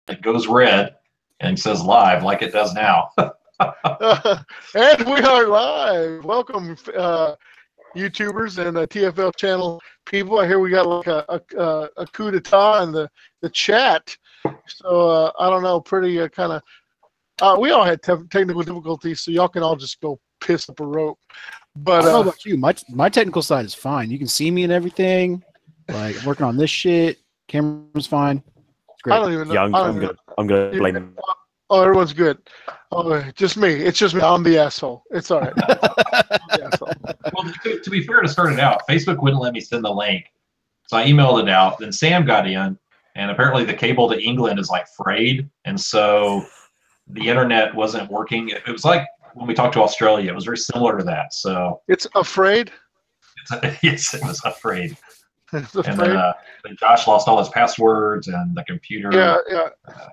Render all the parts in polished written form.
it goes red and says live like it does now. And we are live. Welcome, YouTubers and TFL channel people. I hear we got like a coup d'etat in the chat. So I don't know, pretty kind of. We all had technical difficulties, so y'all can all just go piss up a rope. But I don't know about you. My technical side is fine. You can see me and everything. Like, I'm working on this shit. Camera's fine. It's great. I don't even know. Yeah, I'm gonna blame him. Oh, everyone's good. Oh, just me. It's just me. I'm the asshole. It's all right. Well, to be fair, to start it out, Facebook wouldn't let me send the link, so I emailed it out. Then Sam got in, and apparently the cable to England is like frayed, and so the internet wasn't working. It was like when we talked to Australia. It was very similar to that. So it's afraid. Yes, it was afraid. It's and afraid. then Josh lost all his passwords and the computer. Yeah.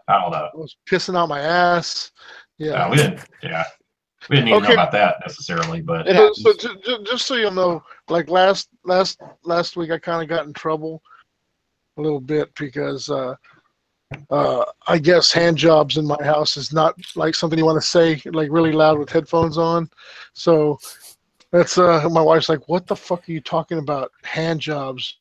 I don't know. I was pissing out my ass. Yeah. We didn't. Yeah. We didn't even know about that necessarily, but so just so you know, like last week, I kind of got in trouble a little bit because I guess hand jobs in my house is not like something you want to say like really loud with headphones on. So that's my wife's like, "What the fuck are you talking about? Hand jobs?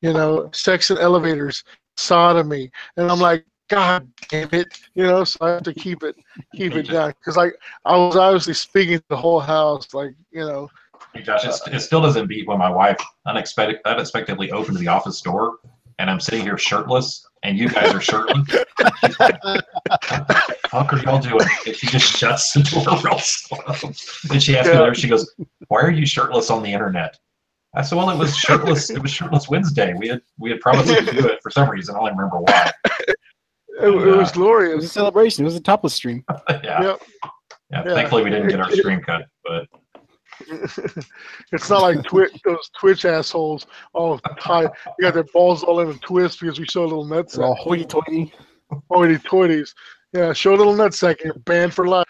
You know, sex in elevators, sodomy," and I'm like, God damn it, you know, so I have to keep it down because like I was obviously speaking to the whole house, like, you know. Hey Josh, it still doesn't beat when my wife unexpectedly opened the office door and I'm sitting here shirtless and you guys are shirtless. She's like, what the fuck are y'all doing? And she just shuts the door real slow. And she asked me there, she goes, "Why are you shirtless on the internet?" I said, "Well, it was shirtless Wednesday. We had promised to do it for some reason. I don't remember why." It was glorious. It was a celebration. It was a topless stream. Yeah. Thankfully, we didn't get our stream cut, but it's not like those Twitch assholes. Oh, hi! You got their balls all in a twist because we show a little nutsack. They're all hoity-toity. Hoity-toities. Yeah, show a little nutsack. You're banned for life.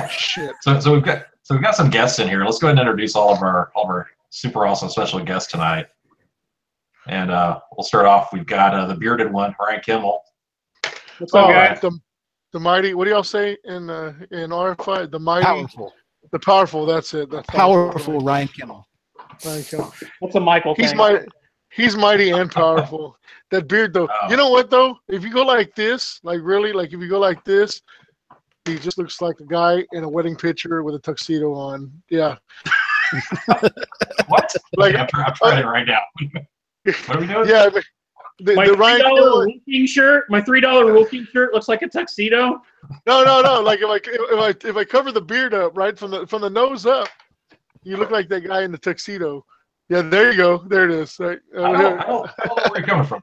Shit. So we've got some guests in here. Let's go ahead and introduce all of our super awesome special guests tonight. And we'll start off. We've got the bearded one, Ryan Kimmel. What's up, guys? The mighty. What do y'all say in RFI? The mighty, powerful, the powerful. That's it. The powerful Ryan Kimmel. Ryan Kimmel. What's a Michael? He's mighty and powerful. That beard, though. You know what, though? If you go like this, like really, like if you go like this, he just looks like a guy in a wedding picture with a tuxedo on. Yeah. What? Like I'm trying it right now. What are we doing? Yeah. My $3 roofing shirt. My $3 roofing shirt looks like a tuxedo. No. Like if I cover the beard up, right from the nose up, you look like that guy in the tuxedo. Yeah, there you go. There it is. Right. I don't know where you're coming from.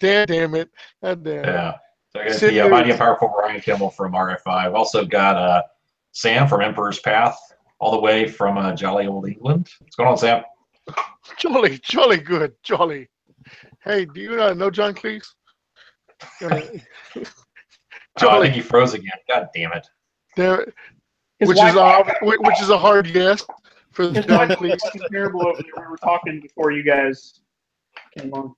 Damn it. God damn. Yeah. So I got the mighty and powerful Ryan Kimmel from RFI. I've also got Sam from Emperor's Path, all the way from jolly old England. What's going on, Sam? Jolly good. Jolly. Hey, do you know John Cleese? I think he froze again. God damn it. Which is a hard yes for the John Cleese. Terrible over there. We were talking before you guys came on.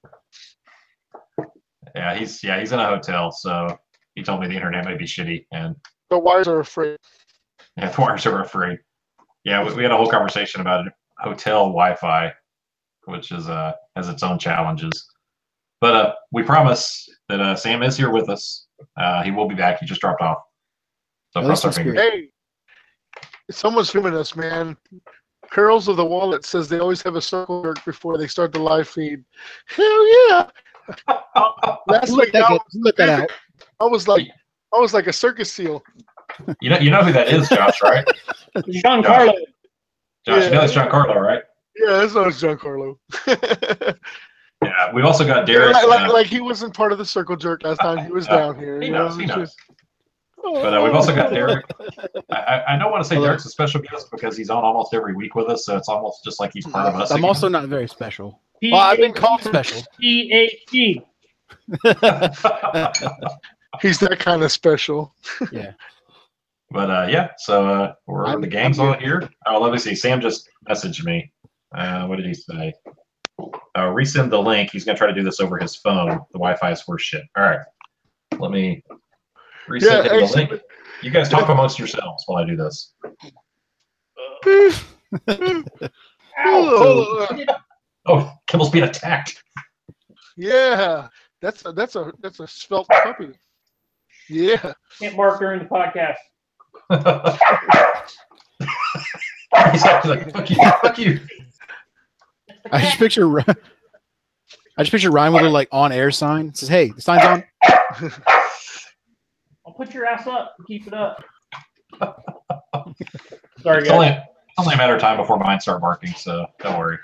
Yeah, he's in a hotel, so he told me the internet may be shitty and the wires are afraid. Yeah, the wires are afraid. Yeah, we had a whole conversation about hotel Wi-Fi, which is has its own challenges. But we promise that Sam is here with us. He will be back. He just dropped off. So cross our fingers. Hey, someone's filming us, man. Curls of the Wallet says they always have a circle jerk before they start the live feed. Hell yeah! Last week let that out. I was like a circus seal. You know who that is, Josh, right? Giancarlo. Josh, you know that's Giancarlo, right? Yeah, that's not Giancarlo. Yeah, we've also got Derek. Like he wasn't part of the circle jerk last time he was down here. He knows. But we've also got Derek. I don't want to say Derek's a special guest because he's on almost every week with us, so it's almost just like he's part of us. I'm also not very special. Well, I've been called special. PhD. He's that kind of special. Yeah. But so the gang's on here. Oh, let me see. Sam just messaged me. What did he say? resend the link. He's gonna try to do this over his phone. The Wi-Fi is worse shit. All right, let me resend him the link. You guys talk amongst yourselves while I do this. Oh, Kimball's being attacked. Yeah, that's a svelte puppy. Yeah. Can't bark during the podcast. He's like, fuck you, fuck you. I just picture Ryan with a like on air sign. It says, "Hey, the sign's on." I'll put your ass up. Keep it up. Sorry, It's guys. only a matter of time before mine start barking, so don't worry.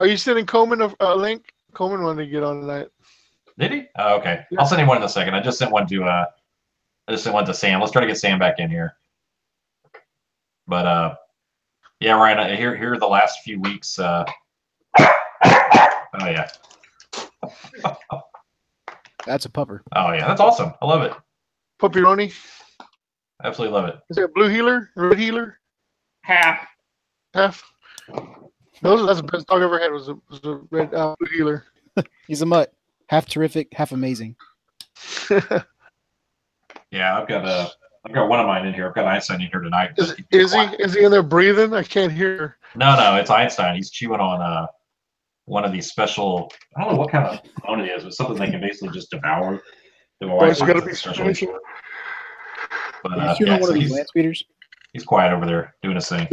Are you sending Coleman a link? Coleman wanted to get on tonight. Did he? Oh, okay. I'll send him one in a second. I just sent one to Sam. Let's try to get Sam back in here. But yeah, Ryan. Here are the last few weeks. Oh yeah. That's a pupper. Oh yeah, that's awesome. I love it. Puppyroni. Absolutely love it. Is it a blue healer? Red healer? Half. Half? That's the best dog I ever had was a red blue healer. He's a mutt. Half terrific, half amazing. Yeah, I've got one of mine in here. I've got Einstein in here tonight. Is he in there breathing? I can't hear. No, it's Einstein. He's chewing on one of these special. I don't know what kind of bone it is, but something they can basically just devour. It's got to be special. special. But He's one of these land speeders. He's quiet over there doing his thing.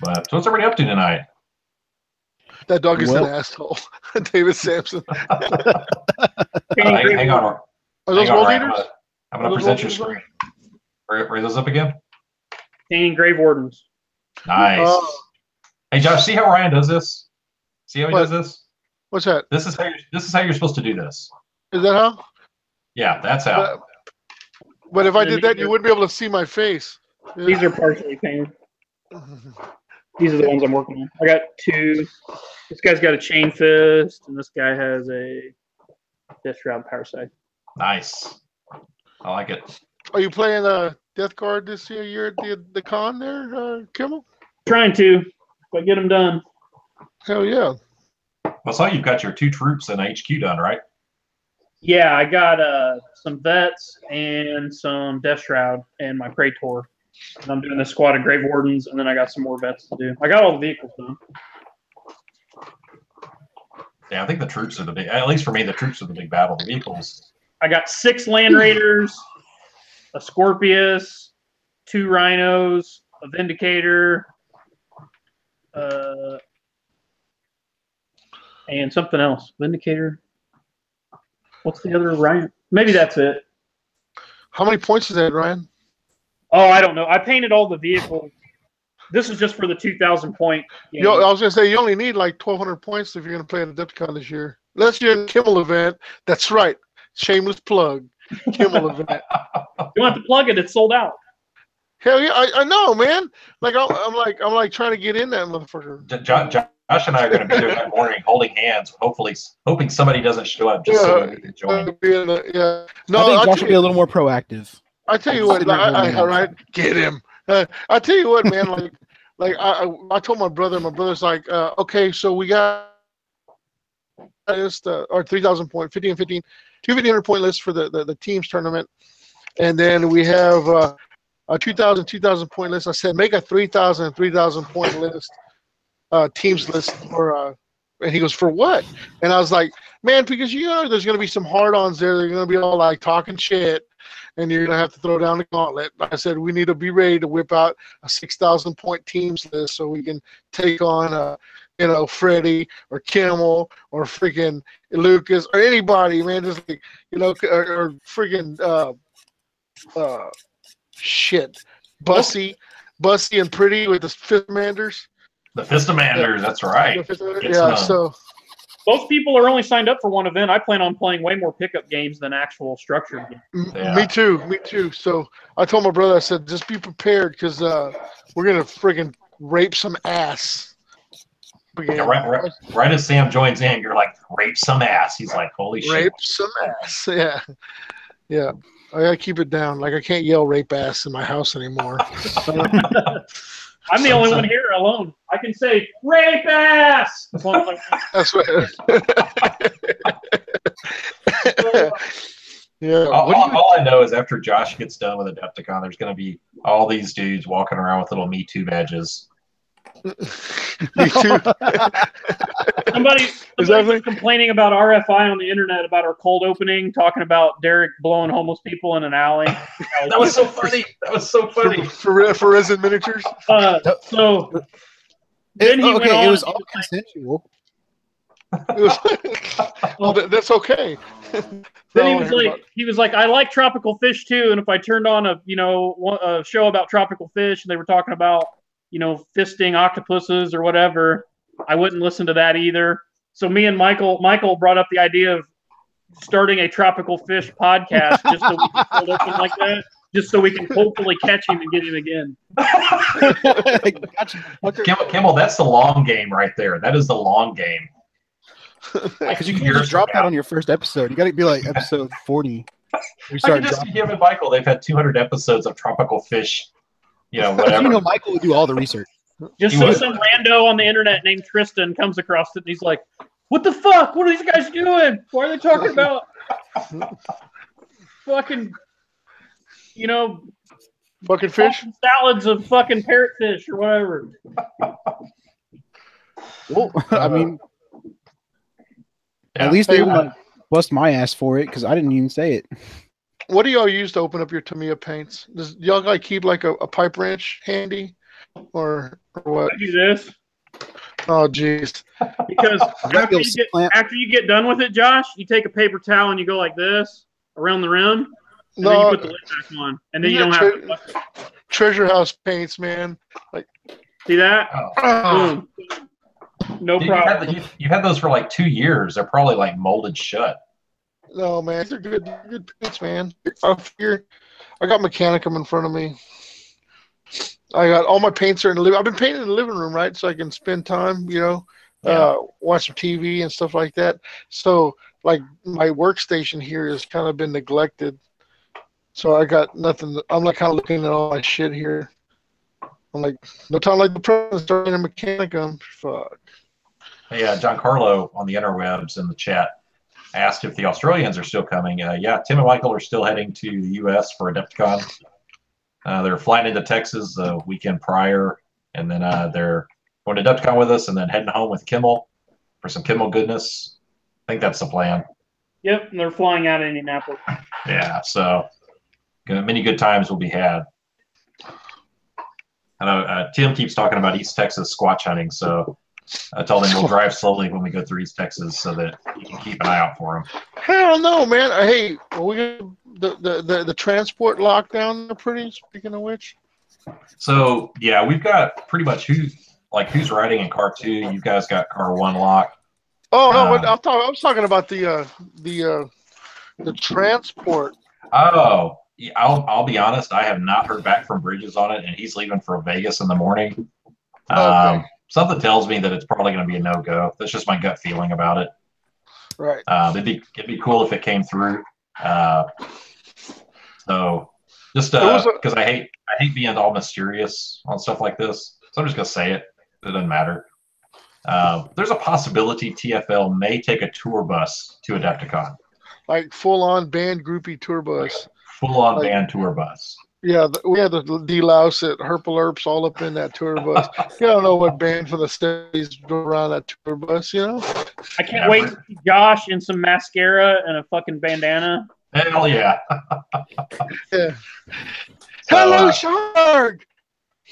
But so what's everybody up to tonight? That dog is an asshole. David Sampson. Hang on. Are those world leaders? I'm going to present your screen. Raise those up again. Hanging Grave Wardens. Nice. Hey, Josh, see how Ryan does this? See how he does this? What's that? This is how you're supposed to do this. Is that how? Yeah, that's how. But if I did that, you wouldn't be able to see my face. These are partially painted. These are the ones I'm working on. I got two. This guy's got a chain fist, and this guy has a Death Shroud Parasite. Nice. I like it. Are you playing a Death Guard this year at the con there, Kimmel? Trying to, if I get them done. Hell yeah. I saw you've got your 2 troops and HQ done, right? Yeah, I got some vets and some Death Shroud and my Praetor. And I'm doing the squad of Grave Wardens, and then I got some more vets to do. I got all the vehicles done. Yeah, I think the troops are the big. At least for me, the troops are the big battle. The vehicles. I got 6 Land Raiders, a Scorpius, 2 Rhinos, a Vindicator, and something else. Vindicator. What's the other Rhino? Maybe that's it. How many points is that, Ryan? Oh, I don't know. I painted all the vehicles. This is just for the 2,000 point game. I was going to say, you only need like 1,200 points if you're going to play at Adepticon this year. Unless you're in the Kimmel event. That's right. Shameless plug. Kimmel event. You don't have to plug it. It's sold out. Hell yeah. I know, man. Like, I'm like trying to get in that motherfucker. Josh and I are going to be there that morning holding hands, hoping somebody doesn't show up just so we can join. Yeah. No, I think Josh will be a little more proactive. I tell you what, all right, get him. I tell you what, man, like I told my brother. My brother's like, okay, so we got this our 3,000 point, 50 and 15, 2,500 point list for the teams tournament, and then we have a 2,000 point list. I said make a 3,000 point list, teams list for. And he goes, for what? And I was like, man, because there's going to be some hard-ons there. They're going to be all like talking shit, and you're going to have to throw down the gauntlet. I said, we need to be ready to whip out a 6,000 point teams list so we can take on, Freddie or Kimmel or freaking Lucas or anybody, man. Just like, or freaking shit, Bussy and Pretty with the Fifth Commanders. The Fistamanders, that's right. Yeah, so most people are only signed up for one event. I plan on playing way more pickup games than actual structured games. Yeah. Me too. So I told my brother, I said, just be prepared because we're gonna freaking rape some ass. Yeah, right as Sam joins in, you're like, rape some ass. He's like, holy shit. Rape some ass. Yeah. I gotta keep it down. Like I can't yell rape ass in my house anymore. I'm the only one here alone. I can say rape ass. As long as I That's right. Yeah. All I know is after Josh gets done with Adepticon, there's going to be all these dudes walking around with little Me Too badges. Me too. Somebody Is that was complaining about RFI on the internet about our cold opening, talking about Derek blowing homeless people in an alley. That was so funny. That was so funny. for resin miniatures? So then he went on. It was all consensual. Well, that's okay. Then he was like, I like tropical fish too, and if I turned on a show about tropical fish and they were talking about fisting octopuses or whatever, I wouldn't listen to that either. So me and Michael brought up the idea of starting a tropical fish podcast just so we can hold open like that, just so we can hopefully catch him and get him again. Kimmel, that's the long game right there. That is the long game. Because you can't just drop that on your first episode. You got to be like episode 40. I can just see him and Michael. They've had 200 episodes of tropical fish. Whatever. Michael would do all the research. Just so some rando on the internet named Tristan comes across it and he's like, what the fuck? What are these guys doing? Why are they talking about fucking, fucking fish? Salads of fucking parrotfish or whatever. Well, I mean, at least they won't bust my ass for it because I didn't even say it. What do y'all use to open up your Tamiya paints? Does y'all guys keep like a pipe wrench handy, or what? I do this. Oh, jeez. Because after you get done with it, Josh, you take a paper towel and you go like this around the rim, and then you put the lid back on, and then you don't have to. Treasure House paints, man. Like, see that? Boom. No problem. You've had those for like 2 years. They're probably like molded shut. No, man, they're good paints, man. I got Mechanicum in front of me. I got all my paints are in the living. I've been painting in the living room, right? So I can spend time, watch some TV and stuff like that. So, like, my workstation here has kind of been neglected. So I got nothing. I'm like kind of looking at all my shit here. I'm like, no time like the present starting a Mechanicum. Fuck. Hey, Giancarlo on the interwebs in the chat asked if the Australians are still coming. Yeah, Tim and Michael are still heading to the U.S. for Adepticon. They're flying into Texas the weekend prior, and then they're going to Adepticon with us and then heading home with Kimmel for some Kimmel goodness. I think that's the plan. Yep, and they're flying out of Indianapolis. Yeah, so many good times will be had. I know Tim keeps talking about East Texas squatch hunting, so I told him we'll drive slowly when we go through East Texas so that you can keep an eye out for him. Hell no, man. Hey, we got the transport lockdown there pretty, speaking of which. So, yeah, we've got pretty much who's riding in car 2. You guys got car 1 locked. Oh, no, I was talking about the transport. Oh, yeah, I'll be honest. I have not heard back from Bridges on it, and he's leaving for Vegas in the morning. Okay. Something tells me that it's probably going to be a no-go. That's just my gut feeling about it. Right. It'd be cool if it came through. So just because I hate being all mysterious on stuff like this, so I'm just gonna say it. It doesn't matter. There's a possibility TFL may take a tour bus to Adepticon. Like full-on band groupie tour bus. Full-on band tour bus. Yeah, we had the D-Louse at Herplerps all up in that tour bus. You don't know what band from the States drove around that tour bus, I can't wait to see Josh in some mascara and a fucking bandana. Hell yeah. Yeah. Hello, Shark!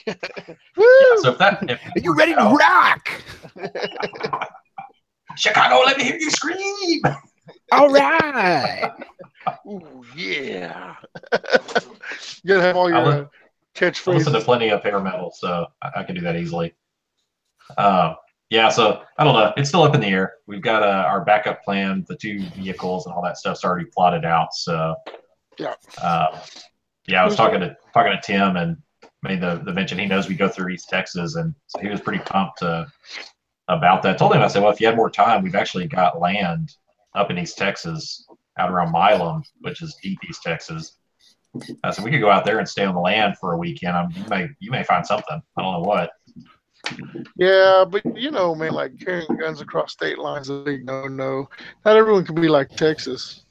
Yeah, so are you ready to rock? Chicago, let me hear you scream. All right. Ooh, yeah. You gotta have all your catchphrases. I listen to plenty of hair metal, so I can do that easily. Yeah, so I don't know. It's still up in the air. We've got our backup plan, the 2 vehicles and all that stuff's already plotted out. So yeah. I was talking to Tim and made the mention. He knows we go through East Texas, and so he was pretty pumped about that. Told him, I said, well, if you had more time, we've actually got land up in East Texas, out around Milam, which is deep East Texas. So we could go out there and stay on the land for a weekend. You may find something. I don't know what. Yeah, but you know, man, like carrying guns across state lines is a big no-no. Not everyone can be like Texas.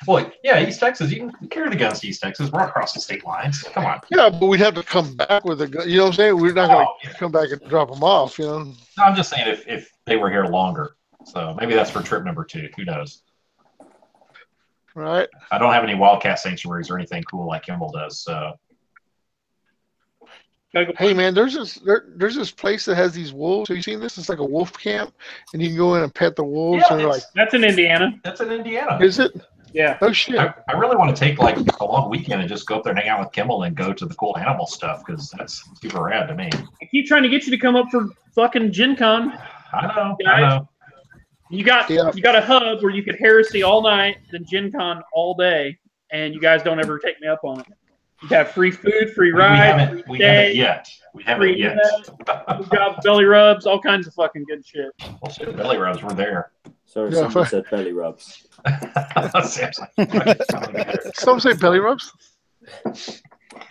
Well, yeah, East Texas. You can carry the guns to East Texas. We're across the state lines. Come on. Yeah, but we'd have to come back with a gun. You know what I'm saying? We're not going to come back and drop them off, you know? No, I'm just saying if they were here longer. So maybe that's for trip number 2. Who knows? Right. I don't have any wildcat sanctuaries or anything cool like Kimball does. So. Hey man, there's this place that has these wolves. Have you seen this? It's like a wolf camp, and you can go in and pet the wolves. Yeah, and they're like, that's in Indiana. That's in Indiana. Is it? Yeah. Oh shit. I really want to take like a long weekend and just go up there and hang out with Kimball and go to the cool animal stuff because that's super rad to me. I keep trying to get you to come up for fucking Gen Con. I know. Guys, I know. You got a hub where you could heresy all night, then Gen Con all day, and you guys don't ever take me up on it. You have free food, free ride. We haven't yet. We haven't yet. Good job, belly rubs, all kinds of fucking good shit. Well, shit, belly rubs were there. Sorry, someone said belly rubs. Some say belly rubs.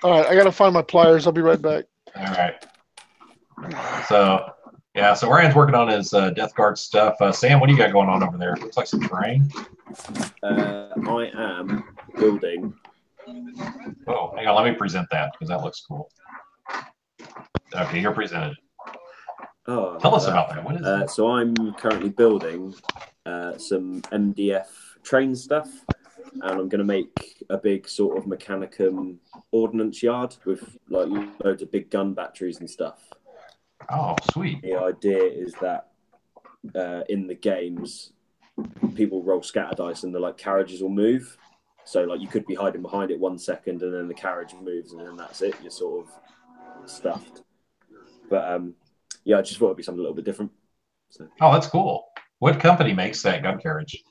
All right, I gotta find my pliers. I'll be right back. All right. So yeah, so Ryan's working on his Death Guard stuff. Sam, what do you got going on over there? Looks like some terrain. I am building. Oh, hang on, let me present that because that looks cool. Okay, you're presented. Oh, tell us about that. What is it? So I'm currently building some MDF train stuff, and I'm going to make a big sort of Mechanicum ordnance yard with like loads of big gun batteries and stuff. Oh, sweet. The idea is that in the games, people roll scatter dice and the like carriages will move. So like you could be hiding behind it 1 second and then the carriage moves and then that's it. You're sort of stuffed. But yeah, I just thought it'd be something a little bit different. So. Oh, that's cool. What company makes that gun carriage?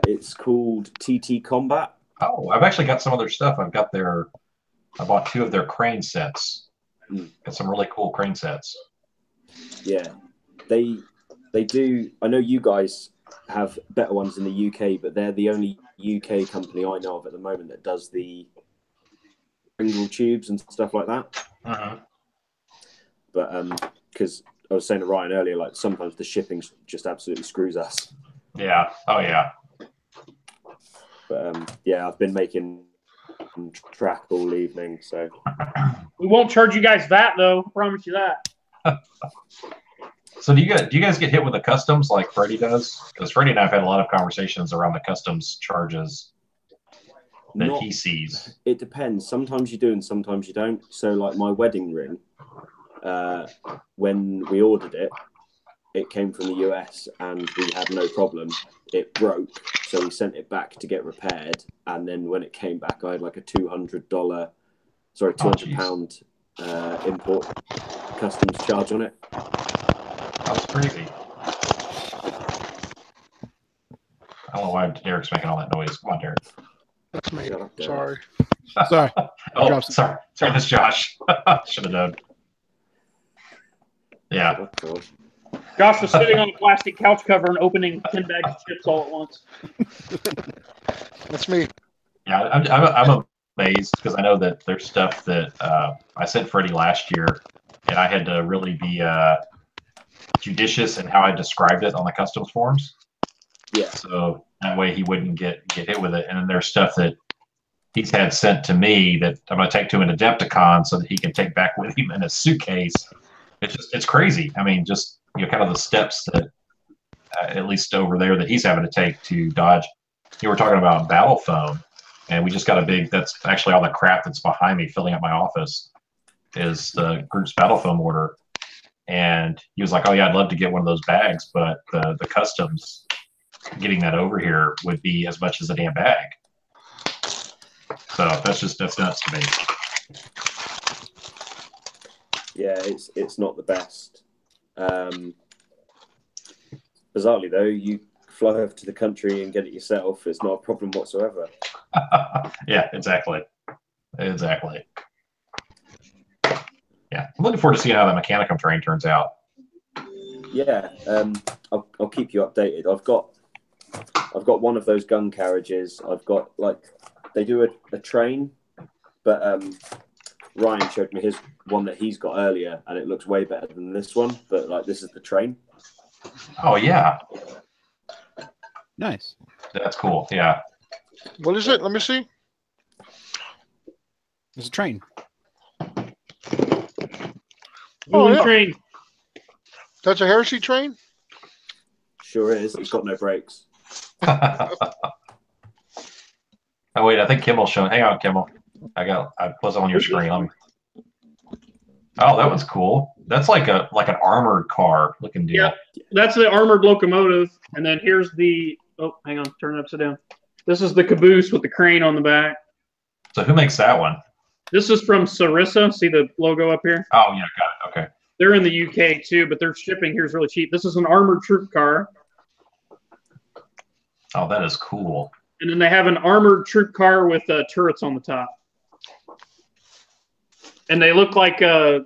It's called TT Combat. Oh, I've actually got some of their stuff. I bought 2 of their crane sets. Got some really cool crane sets. Yeah, they do. I know you guys have better ones in the UK, but they're the only UK company I know of at the moment that does the single tubes and stuff like that. Uh-huh. But because I was saying to Ryan earlier, like sometimes the shipping just absolutely screws us. Yeah. Oh yeah. But yeah, I've been making track all evening, so we won't charge you guys that though. I promise you that. So do you guys get hit with the customs like Freddie does? Because Freddie and I have had a lot of conversations around the customs charges that he sees. It depends. Sometimes you do and sometimes you don't. So like my wedding ring, when we ordered it, it came from the US and we had no problem. It broke, so we sent it back to get repaired. And then when it came back, I had like a £200 import customs charge on it. That's crazy. I don't know why Derek's making all that noise. Come on, Derek. That's me. Sorry. Sorry. Oh, sorry. Sorry, that's Josh. Should have known. Yeah. Josh was sitting on a plastic couch cover and opening 10 bags of chips all at once. That's me. Yeah, I'm amazed because I know that there's stuff that I sent Freddie last year, and I had to really be judicious in how I described it on the customs forms. Yeah. So that way he wouldn't get hit with it. And then there's stuff that he's had sent to me that I'm going to take to an Adepticon so that he can take back with him in a suitcase. It's crazy. I mean, just kind of the steps that at least over there that he's having to take to dodge. You were talking about battle foam, and we just got a big. That's actually all the crap that's behind me filling up my office is the group's battle foam order. And he was like, "Oh yeah, I'd love to get one of those bags, but the customs getting that over here would be as much as a damn bag." So that's nuts to me. Yeah, it's not the best. Bizarrely though, you fly over to the country and get it yourself. It's not a problem whatsoever. Yeah, exactly. Yeah, I'm looking forward to seeing how that Mechanicum train turns out. Yeah, I'll keep you updated. I've got one of those gun carriages. I've got like They do a train, but Ryan showed me his one that he's got earlier, and it looks way better than this one. But like, this is the train. Oh yeah, Nice. that's cool. Yeah. What is it? Let me see. There's a train. Moving yeah. train. That's a Heresy train? Sure is. It's got no brakes. Oh wait, I think Kimmel's showing. Hang on, Kimmel. I was on your screen. Let me. Oh, that was cool. That's like an armored car looking deal. Yeah, that's the armored locomotive, and then here's the. Oh, hang on, turn it upside down. This is the caboose with the crane on the back. So who makes that one? This is from Sarissa. See the logo up here? Oh yeah, got it. Okay. They're in the UK too, but their shipping here is really cheap. This is an armored troop car. Oh, that is cool. And then they have an armored troop car with turrets on the top. And they look like I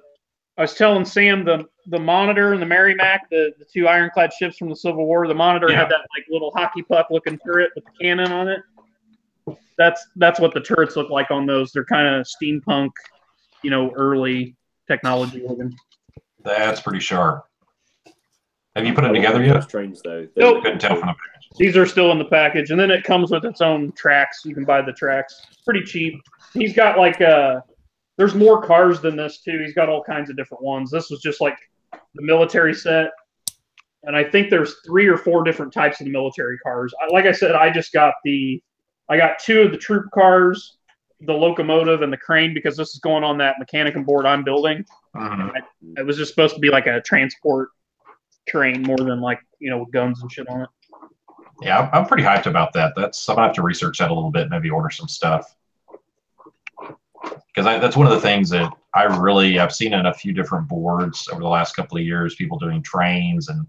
was telling Sam the Monitor and the Merrimack, the two ironclad ships from the Civil War. The Monitor had that like little hockey puck looking turret with the cannon on it. That's what the turrets look like on those. They're kind of steampunk, early technology looking. That's pretty sharp. Have you put them together yet? Trains though. Nope. Couldn't tell from the package. These are still in the package, and then it comes with its own tracks. You can buy the tracks. Pretty cheap. He's got like there's more cars than this too. He's got all kinds of different ones. This was just like the military set, and I think there's 3 or 4 different types of the military cars. Like I said, I got 2 of the troop cars, the locomotive, and the crane because this is going on that Mechanicum board I'm building. It was just supposed to be like a transport train more than like with guns and shit on it. Yeah, I'm pretty hyped about that. I'm gonna have to research that a little bit, maybe order some stuff. Because that's one of the things that I've seen in a few different boards over the last couple of years, people doing trains and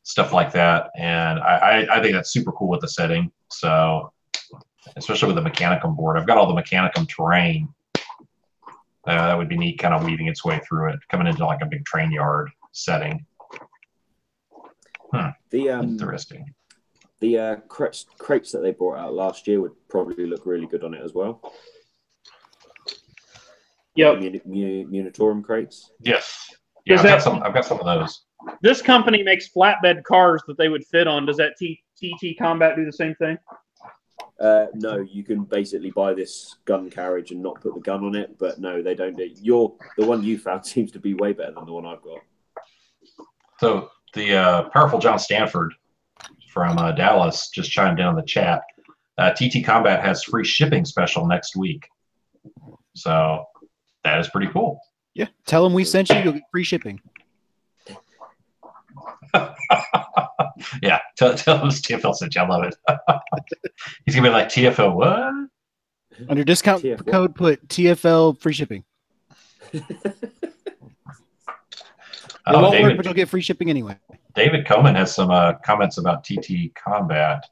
stuff like that. And I think that's super cool with the setting. So, especially with the Mechanicum board, I've got all the Mechanicum terrain. That would be neat, kind of weaving its way through it, coming into like a big train yard setting. Interesting. The crates that they brought out last year would probably look really good on it as well. Yep. Munitorum crates. Yes. Yeah, I've got some of those. This company makes flatbed cars that they would fit on. Does that TT Combat do the same thing? No, you can basically buy this gun carriage and not put the gun on it, but no, they don't. The one you found seems to be way better than the one I've got. So the powerful John Stanford from Dallas just chimed in on the chat. TT Combat has free shipping special next week. So that is pretty cool. Yeah. Tell them we sent you. You'll get free shipping. Yeah. Tell them TFL sent you. I love it. He's going to be like, TFL what? Under discount TFL. code, put TFL free shipping. It won't work, but you'll get free shipping anyway. David Coleman has some comments about TT Combat.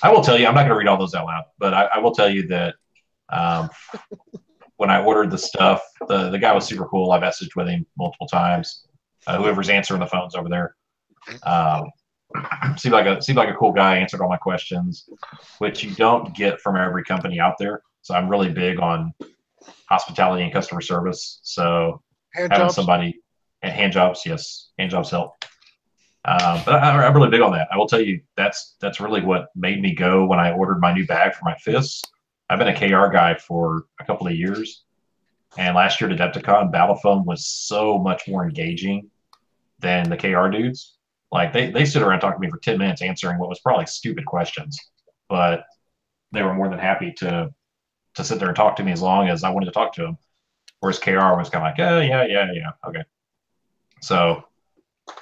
I will tell you, I'm not going to read all those out loud, but I will tell you that when I ordered the stuff, the guy was super cool. I messaged with him multiple times. Whoever's answering the phones over there seemed like a cool guy. Answered all my questions, which you don't get from every company out there. So I'm really big on hospitality and customer service. So having somebody and hand jobs, yes, hand jobs help. But I'm really big on that. I will tell you that's really what made me go when I ordered my new bag for my fists. I've been a KR guy for a couple of years, and last year at Adepticon, Battlephone was so much more engaging than the KR dudes. Like they stood around talking to me for 10 minutes answering what was probably stupid questions, but they were more than happy to sit there and talk to me as long as I wanted to talk to them. Whereas KR was kind of like, yeah, okay. So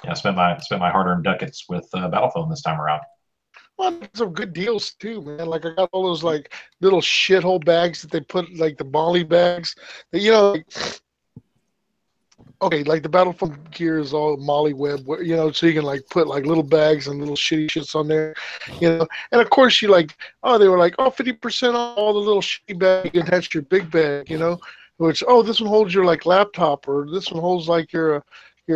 yeah, I spent my hard-earned ducats with Battlephone this time around. Well, some good deals too, man. Like I got all those like little shithole bags that they put, like the Molly bags. That, okay, like the Battlefront gear is all Molly web, so you can like put like little bags and little shitty shits on there, And of course they were like, 50% off all the little shitty bag, and that's your big bag, Which this one holds your like laptop, or this one holds like your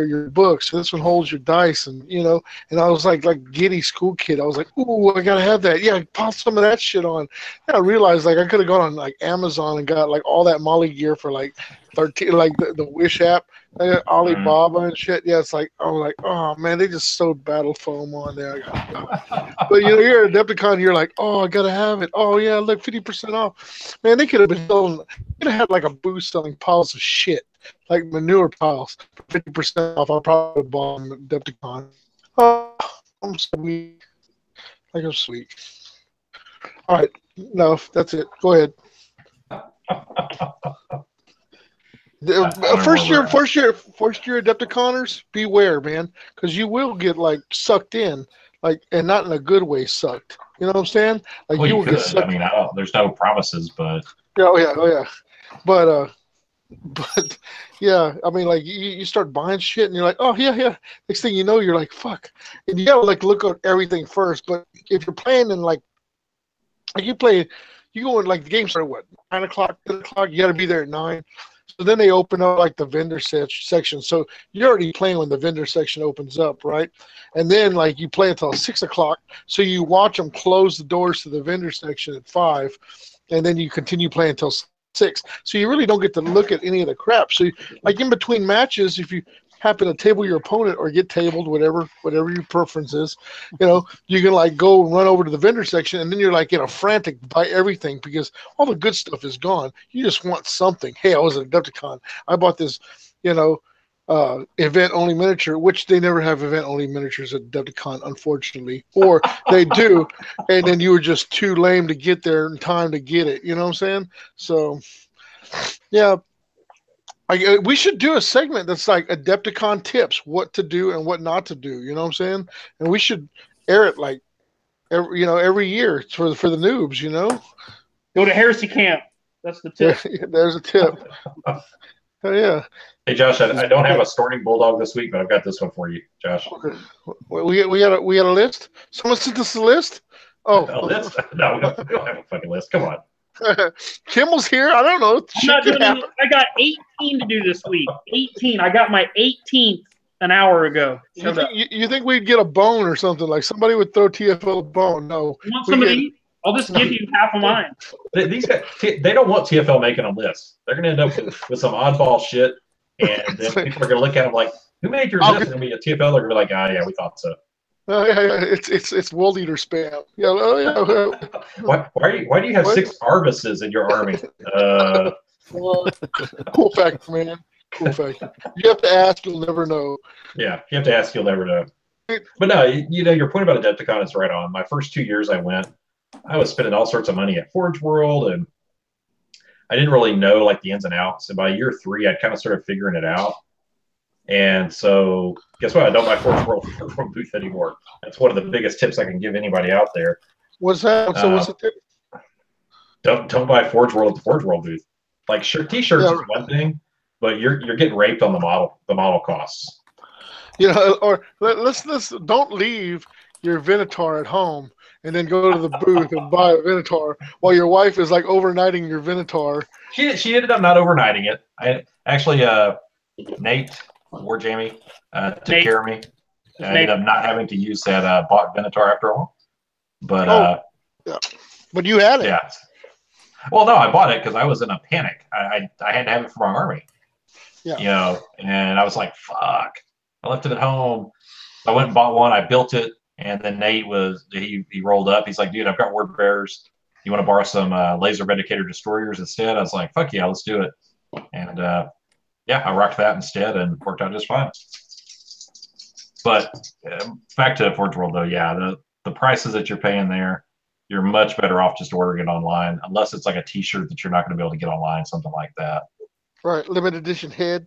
your books. This one holds your dice, and And I was like giddy school kid. I was like, ooh, I gotta have that. Yeah, pop some of that shit on. And I realized I could have gone on Amazon and got all that Molly gear for 13, the Wish app, Alibaba and shit. Yeah, it's I was like, oh man, they just sewed battle foam on there. But you're a Adepticon, you're like, oh, I gotta have it. Oh yeah, look, 50% off. Man, they could have been selling. Could have had a booth selling piles of shit, like manure piles, for 50% off. I probably bought them at Adepticon. Oh, I'm sweet. I'm sweet. All right, no, that's it. Go ahead. First year Adepticoners, beware, man, because you will get sucked in, and not in a good way sucked. You know what I'm saying? Well, you you will get could. sucked. I mean, there's no promises, but Oh yeah. But yeah, I mean, you start buying shit, and you're like, oh yeah. Next thing you know, you're like, fuck, and you gotta look at everything first. But if you're playing in you go in the game started what 9 o'clock, 10 o'clock. You got to be there at 9. So then they open up the vendor section. So you're already playing when the vendor section opens up, right? And then you play until 6 o'clock. So you watch them close the doors to the vendor section at 5, and then you continue playing until 6. So you really don't get to look at any of the crap. So in between matches, if you happen to table your opponent or get tabled, whatever your preference is, you can go and run over to the vendor section, and then you're in a frantic buy everything because all the good stuff is gone. You just want something. Hey, I was at Adepticon. I bought this, event only miniature, which they never have event only miniatures at Adepticon, unfortunately, or they do, and then you were just too lame to get there in time to get it. You know what I'm saying? So, yeah. We should do a segment that's Adepticon tips, what to do and what not to do. You know what I'm saying? And we should air it every year for the noobs. Go to Heresy Camp. That's the tip. There's a tip. Oh yeah. Hey Josh, I don't have a Storming Bulldog this week, but I've got this one for you, Josh. Okay. We got a list. Someone sent us a list. Oh, a list? No, we don't have a fucking list. Come on. Kimmel's here. I don't know. I'm not doing it. I got 18 to do this week. 18. I got my 18th an hour ago. You think we'd get a bone or something? Somebody would throw TFL a bone? No. You want somebody? I'll just give you half of mine. These guys, they don't want TFL making a list. They're going to end up with some oddball shit, and then people are going to look at them like, "Who made your list?" And be a TFL. They're going to be like, "Ah, yeah, we thought so." Yeah. It's World Eater spam. Yeah. Why do you have 6 Arvises in your army? Cool fact, man. Cool fact. You have to ask, you'll never know. Yeah, you have to ask, you'll never know. But no, your point about Adepticon is right on. My first 2 years I went, I was spending all sorts of money at Forge World, and I didn't really know the ins and outs. And by year 3, I kind of started figuring it out. And so, guess what? I don't buy Forge World booth anymore. That's one of the biggest tips I can give anybody out there. What's that? So what's the tip? Don't buy Forge World at the Forge World booth. T-shirts is one thing, but you're getting raped on the model costs. Or let's don't leave your Venator at home and then go to the booth and buy a Venator while your wife is overnighting your Venator. She ended up not overnighting it. I actually Nate or Jamie took care of me. I ended up not having to use that bought Venator after all. But yeah. But you had it. Yeah. Well, no, I bought it because I was in a panic. I had to have it for my army. Yeah. And I was like, fuck. I left it at home. I went and bought one. I built it, and then Nate he rolled up. He's like, dude, I've got word bearers. You want to borrow some laser Vindicator destroyers instead? I was like, fuck yeah, let's do it. And I rocked that instead and worked out just fine. But back to Forge World, though, yeah, the prices that you're paying there, you're much better off just ordering it online, unless it's a T-shirt that you're not going to be able to get online, something like that. Right, limited edition head.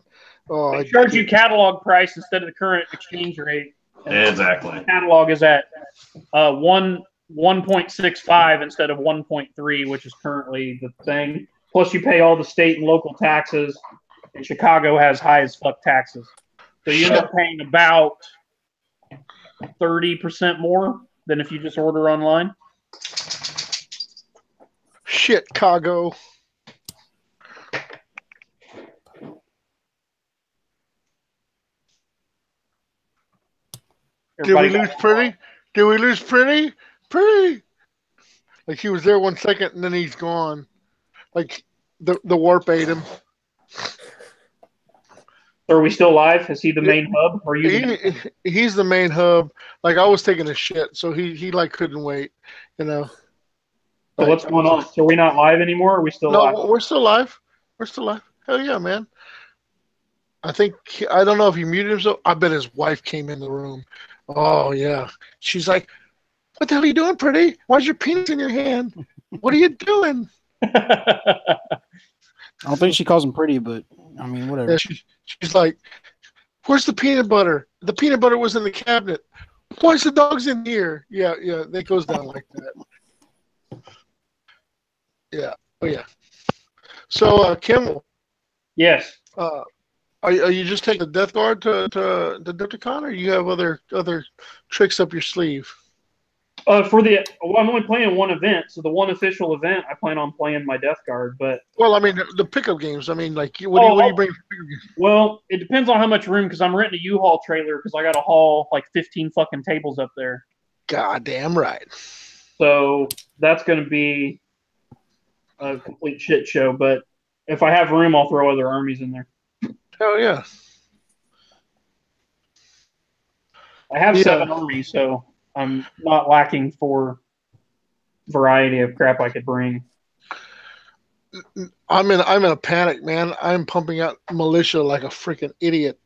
They charge you catalog price instead of the current exchange rate. Exactly. The catalog is at 1.65 instead of 1.3, which is currently the thing. Plus, you pay all the state and local taxes, and Chicago has high as fuck taxes. So you end up paying about 30% more than if you just order online. Chicago. Did we lose Pretty? Did we lose Pretty? Pretty. Like he was there 1 second and then he's gone. Like the warp ate him. Are we still live? Is he the main hub? Or are you? He's the main hub. Like I was taking a shit, so he like couldn't wait. You know. So what's going on? So are we not live anymore? Or are we still live? No, we're still live. We're still live. Hell yeah, man. I don't know if he muted himself. I bet his wife came in the room. Oh yeah. She's like, "What the hell are you doing, Pretty? Why's your penis in your hand? What are you doing?" I don't think she calls him pretty, but I mean, whatever. Yeah, she's like, "Where's the peanut butter? The peanut butter was in the cabinet. Why's the dogs in here?" Yeah, that goes down like that. Yeah, oh yeah. So, Kimmel. Yes. Are you just taking the Death Guard to Decepticon, or you have other tricks up your sleeve? I'm only playing one event, so the one official event, I plan on playing my Death Guard. But well, I mean the pickup games. I mean, like what do you bring? Well, it depends on how much room, because I'm renting a U-Haul trailer because I got to haul like 15 fucking tables up there. Goddamn right. So that's going to be a complete shit show. But if I have room, I'll throw other armies in there. Hell yeah. I have 7 armies, so I'm not lacking for variety of crap I could bring. I'm in a panic, man. I'm pumping out militia like a freaking idiot.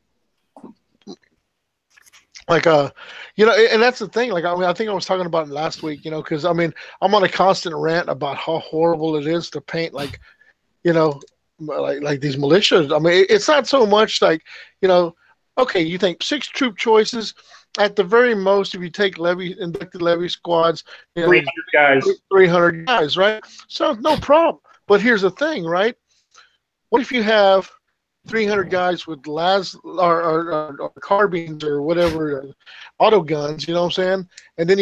Like and that's the thing. Like I think I was talking about it last week, because I mean I'm on a constant rant about how horrible it is to paint like these militias. I mean it's not so much like okay, you think 6 troop choices. At the very most, if you take inducted levy squads, 300 guys. 300 guys, right? So no problem. But here's the thing, right? What if you have 300 guys with or carbines or whatever, auto guns, you know what I'm saying? And then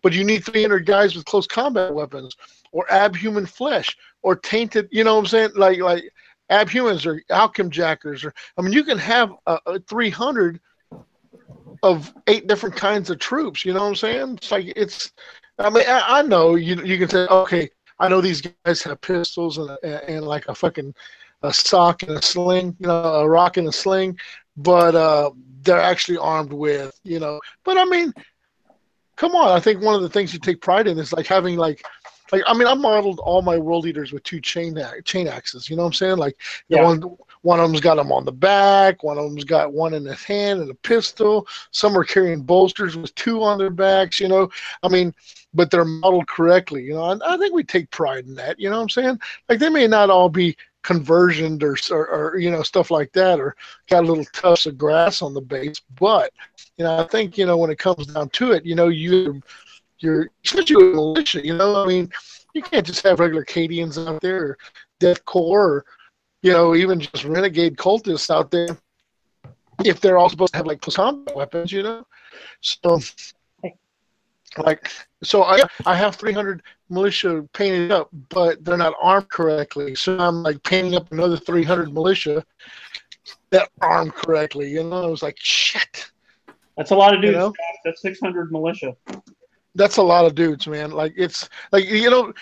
but you need 300 guys with close combat weapons or abhuman flesh or tainted, you know what I'm saying? Like abhumans or alchem jackers. You can have 300 of 8 different kinds of troops, you know what I'm saying? It's like I know you can say, okay, I know these guys have pistols and like a sock and a sling, a rock and a sling, but they're actually armed with, But I mean, come on! I think one of the things you take pride in is like having I modeled all my world eaters with 2 chain axes. You know what I'm saying? Like one of them's got them on the back, one of them's got one in his hand and a pistol. Some are carrying bolsters with 2 on their backs. But they're modeled correctly. And I think we take pride in that. You know what I'm saying? Like they may not all be conversioned or stuff like that, or got little tufts of grass on the base, but I think when it comes down to it, you're especially with militia, you can't just have regular Cadians out there or Death Corps or even just renegade cultists out there if they're all supposed to have like close combat weapons, So I have 300 militia painted up, but they're not armed correctly. So I'm like painting up another 300 militia that armed correctly. I was like, shit. That's a lot of dudes. That's 600 militia. That's a lot of dudes, man. Like it's like and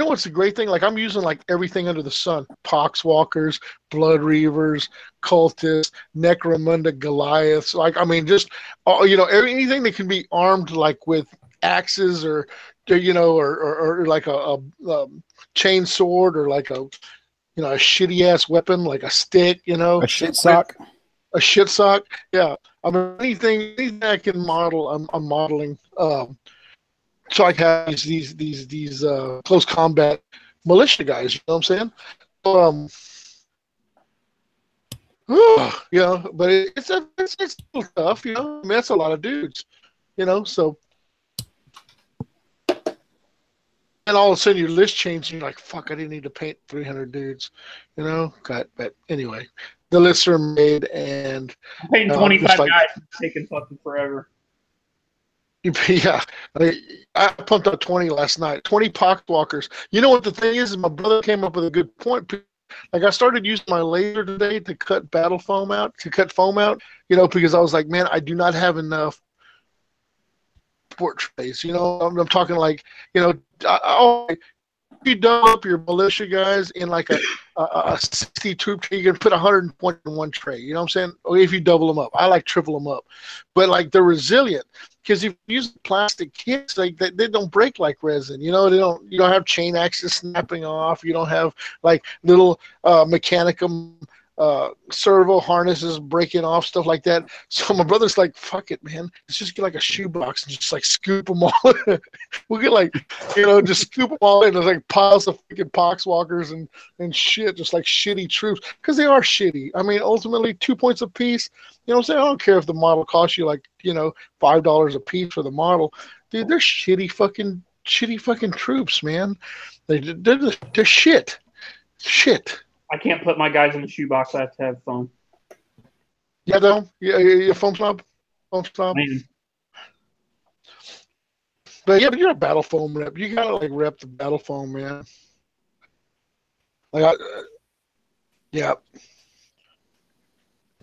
what's the great thing? Like I'm using like everything under the sun: poxwalkers, blood reavers, cultists, necromunda Goliaths. Like just anything that can be armed like with axes or like a chain sword or like a shitty ass weapon like a stick. A shit sock. A shit sock. Yeah. Anything I can model, I'm modeling. So I have these close combat militia guys. You know what I'm saying? But it's still tough. That's a lot of dudes. So. And all of a sudden your list changes and you're like, fuck, I didn't need to paint 300 dudes. But anyway, the lists are made and I'm painting 25 guys. It's taking fucking forever. Yeah, I pumped out 20 last night. 20 poxwalkers. You know what the thing is? My brother came up with a good point. Like I started using my laser today to cut foam out. Because I was like, man, I do not have enough transport trays. You know, I'm talking like, you know, if you double up your militia guys in like a 60 troop tray, you can put 120 in one tray. You know what I'm saying? Or if you double them up, I like triple them up, but like they're resilient because if you use plastic kits, like they don't break like resin. You know, you don't have chain axes snapping off. You don't have like little mechanicum servo harnesses breaking off, stuff like that. So my brother's like, fuck it, man. Let's just get like a shoebox and just like scoop them all. We'll get like, you know, just scoop them all in. There's like piles of freaking poxwalkers and shit, just like shitty troops. Because they are shitty. I mean, ultimately, 2 points a piece. You know what I'm saying? I don't care if the model costs you like, you know, $5 a piece for the model. Dude, they're shitty fucking troops, man. They're shit. Shit. I can't put my guys in the shoebox. I have to have foam. Yeah, though. Yeah, foam snob. Man. But yeah, but you're a battle foam rep. You gotta like rep the battle foam, man. Like, yeah,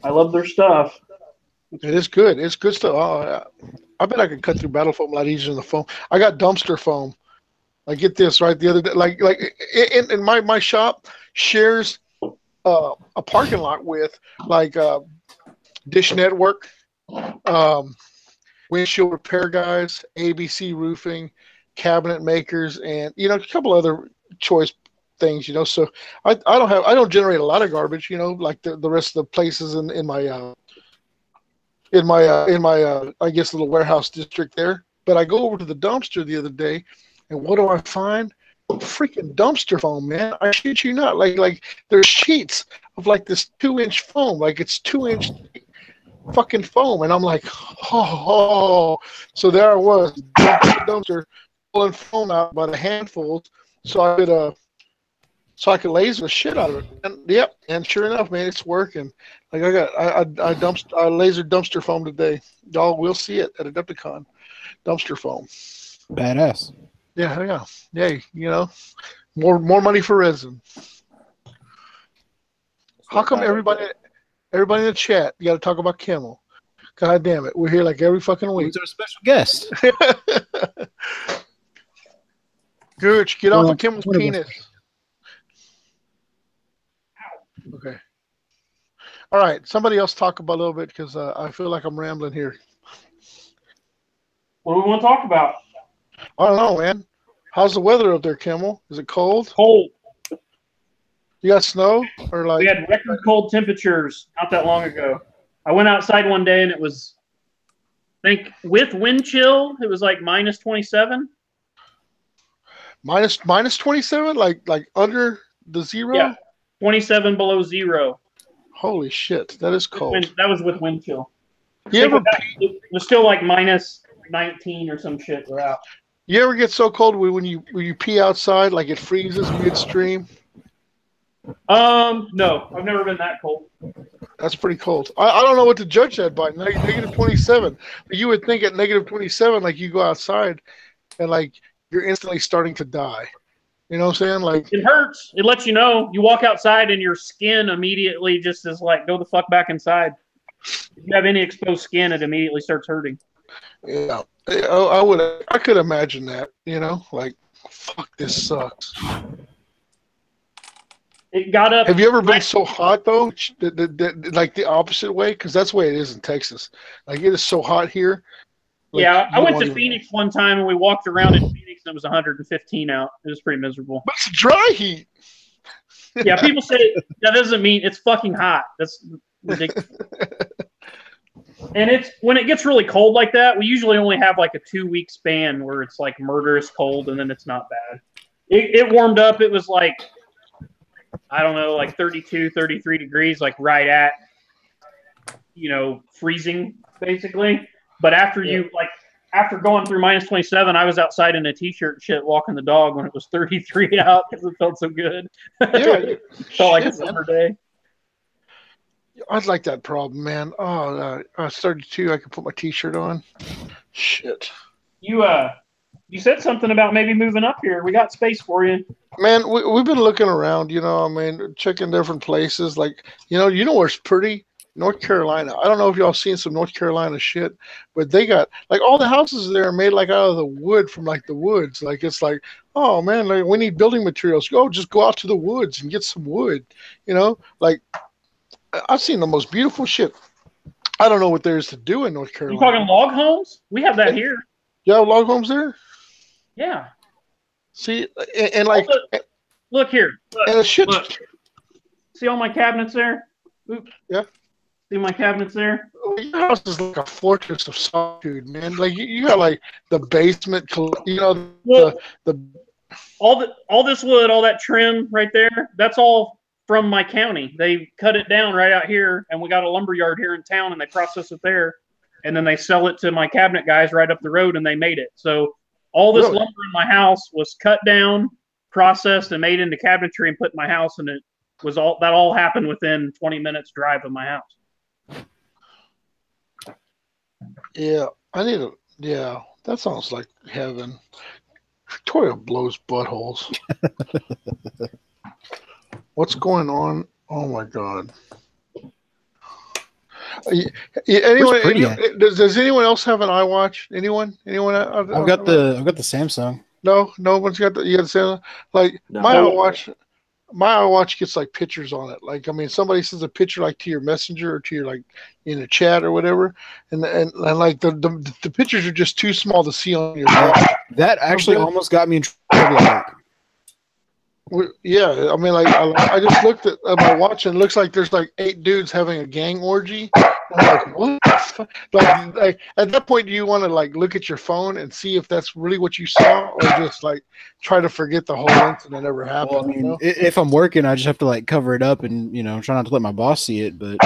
I love their stuff. it is good. It's good stuff. Oh, I bet I could cut through battle foam a lot easier than the foam. I got dumpster foam. Like, get this right. The other day, like in my shop shares a parking lot with like Dish Network, windshield repair guys, ABC Roofing, cabinet makers, and you know a couple other choice things. You know, so I don't generate a lot of garbage. You know, like the rest of the places in my I guess little warehouse district there. But I go over to the dumpster the other day, and what do I find? Freaking dumpster foam, man. I shit you not. Like there's sheets of like this 2-inch foam, like it's 2-inch fucking foam, and I'm like, oh. So there I was, dumpster pulling foam out by the handfuls, so I could laser the shit out of it. And yep, and sure enough, man, it's working. Like I lasered dumpster foam today. Y'all will see it at Adepticon. Dumpster foam. Badass. Yeah. You know, more money for resin. How come everybody in the chat, you got to talk about Kimmel? God damn it, we're here like every fucking week. Who's our special guest? Gooch, get off of Kimmel's penis. Okay. All right, somebody else talk about a little bit because I feel like I'm rambling here. What do we want to talk about? I don't know, man. How's the weather up there, Kimmel? Is it cold? Cold. You got snow or like? We had record cold temperatures not that long ago. I went outside one day and it was, I think with wind chill, it was like minus 27. Minus 27, like under the zero. Yeah, 27 below zero. Holy shit, that is cold. That was with wind chill. It was still like minus 19 or some shit. We're out. You ever get so cold when you pee outside, like it freezes midstream? No, I've never been that cold. That's pretty cold. I don't know what to judge that by. Negative 27. You would think at negative 27, like you go outside and like you're instantly starting to die. You know what I'm saying? Like it hurts. It lets you know. You walk outside and your skin immediately just is like, go the fuck back inside. If you have any exposed skin, it immediately starts hurting. Yeah, I could imagine that. You know, like fuck, this sucks. It got up. Have you ever been so hot though, like the opposite way? Because that's the way it is in Texas. Like it is so hot here. Like, yeah, I went to Phoenix one time and we walked around in Phoenix and it was 115 out. It was pretty miserable. But it's dry heat. Yeah, people say that doesn't mean it's fucking hot. That's ridiculous. And it's when it gets really cold like that, we usually only have like a 2-week span where it's like murderous cold and then it's not bad. It warmed up. It was like, I don't know, like 32, 33 degrees, like right at, freezing basically. But after after going through minus 27, I was outside in a t-shirt and shit walking the dog when it was 33 out because it felt so good. Yeah, it felt like a summer day. I'd like that problem, man. Oh, I started too. I could put my t-shirt on. Shit. You said something about maybe moving up here. We got space for you. Man, we've been looking around, checking different places. Like, where's pretty? North Carolina. I don't know if y'all seen some North Carolina shit, but they got like all the houses there are made like out of the wood from like the woods. Like it's like, oh man, like we need building materials. Just go out to the woods and get some wood. You know, like I've seen the most beautiful shit. I don't know what there is to do in North You Carolina. talking log homes? We have that here. You have log homes there? Yeah. See, and like, Look here. and the shit. Look. See all my cabinets there? Oops. Yeah. See my cabinets there? Your house is like a fortress of solitude, man. Like you got like the basement, you know, Well, the all this wood, all that trim right there, that's all from my county. They cut it down right out here, and we got a lumber yard here in town, and they process it there, and then they sell it to my cabinet guys right up the road, and they made it. So all this lumber in my house was cut down, processed, and made into cabinetry and put in my house, and it was all happened within 20 minutes drive of my house. Yeah, yeah, that sounds like heaven. Victoria blows buttholes. What's going on? Oh my God. Does anyone else have an iWatch? Anyone? I've got the Samsung. No one's got you got the Samsung. Like No. my iWatch gets like pictures on it. Like, I mean, somebody sends a picture like to your messenger or to your like in a chat or whatever, and like the pictures are just too small to see on your watch. That actually almost got me in trouble. Yeah, I mean, like I just looked at my watch and it looks like there's like 8 dudes having a gang orgy. I'm like, what the fuck? Like at that point, do you want to like look at your phone and see if that's really what you saw, or just like try to forget the whole incident ever happened? Well, I mean, if I'm working, I just have to like cover it up and try not to let my boss see it. But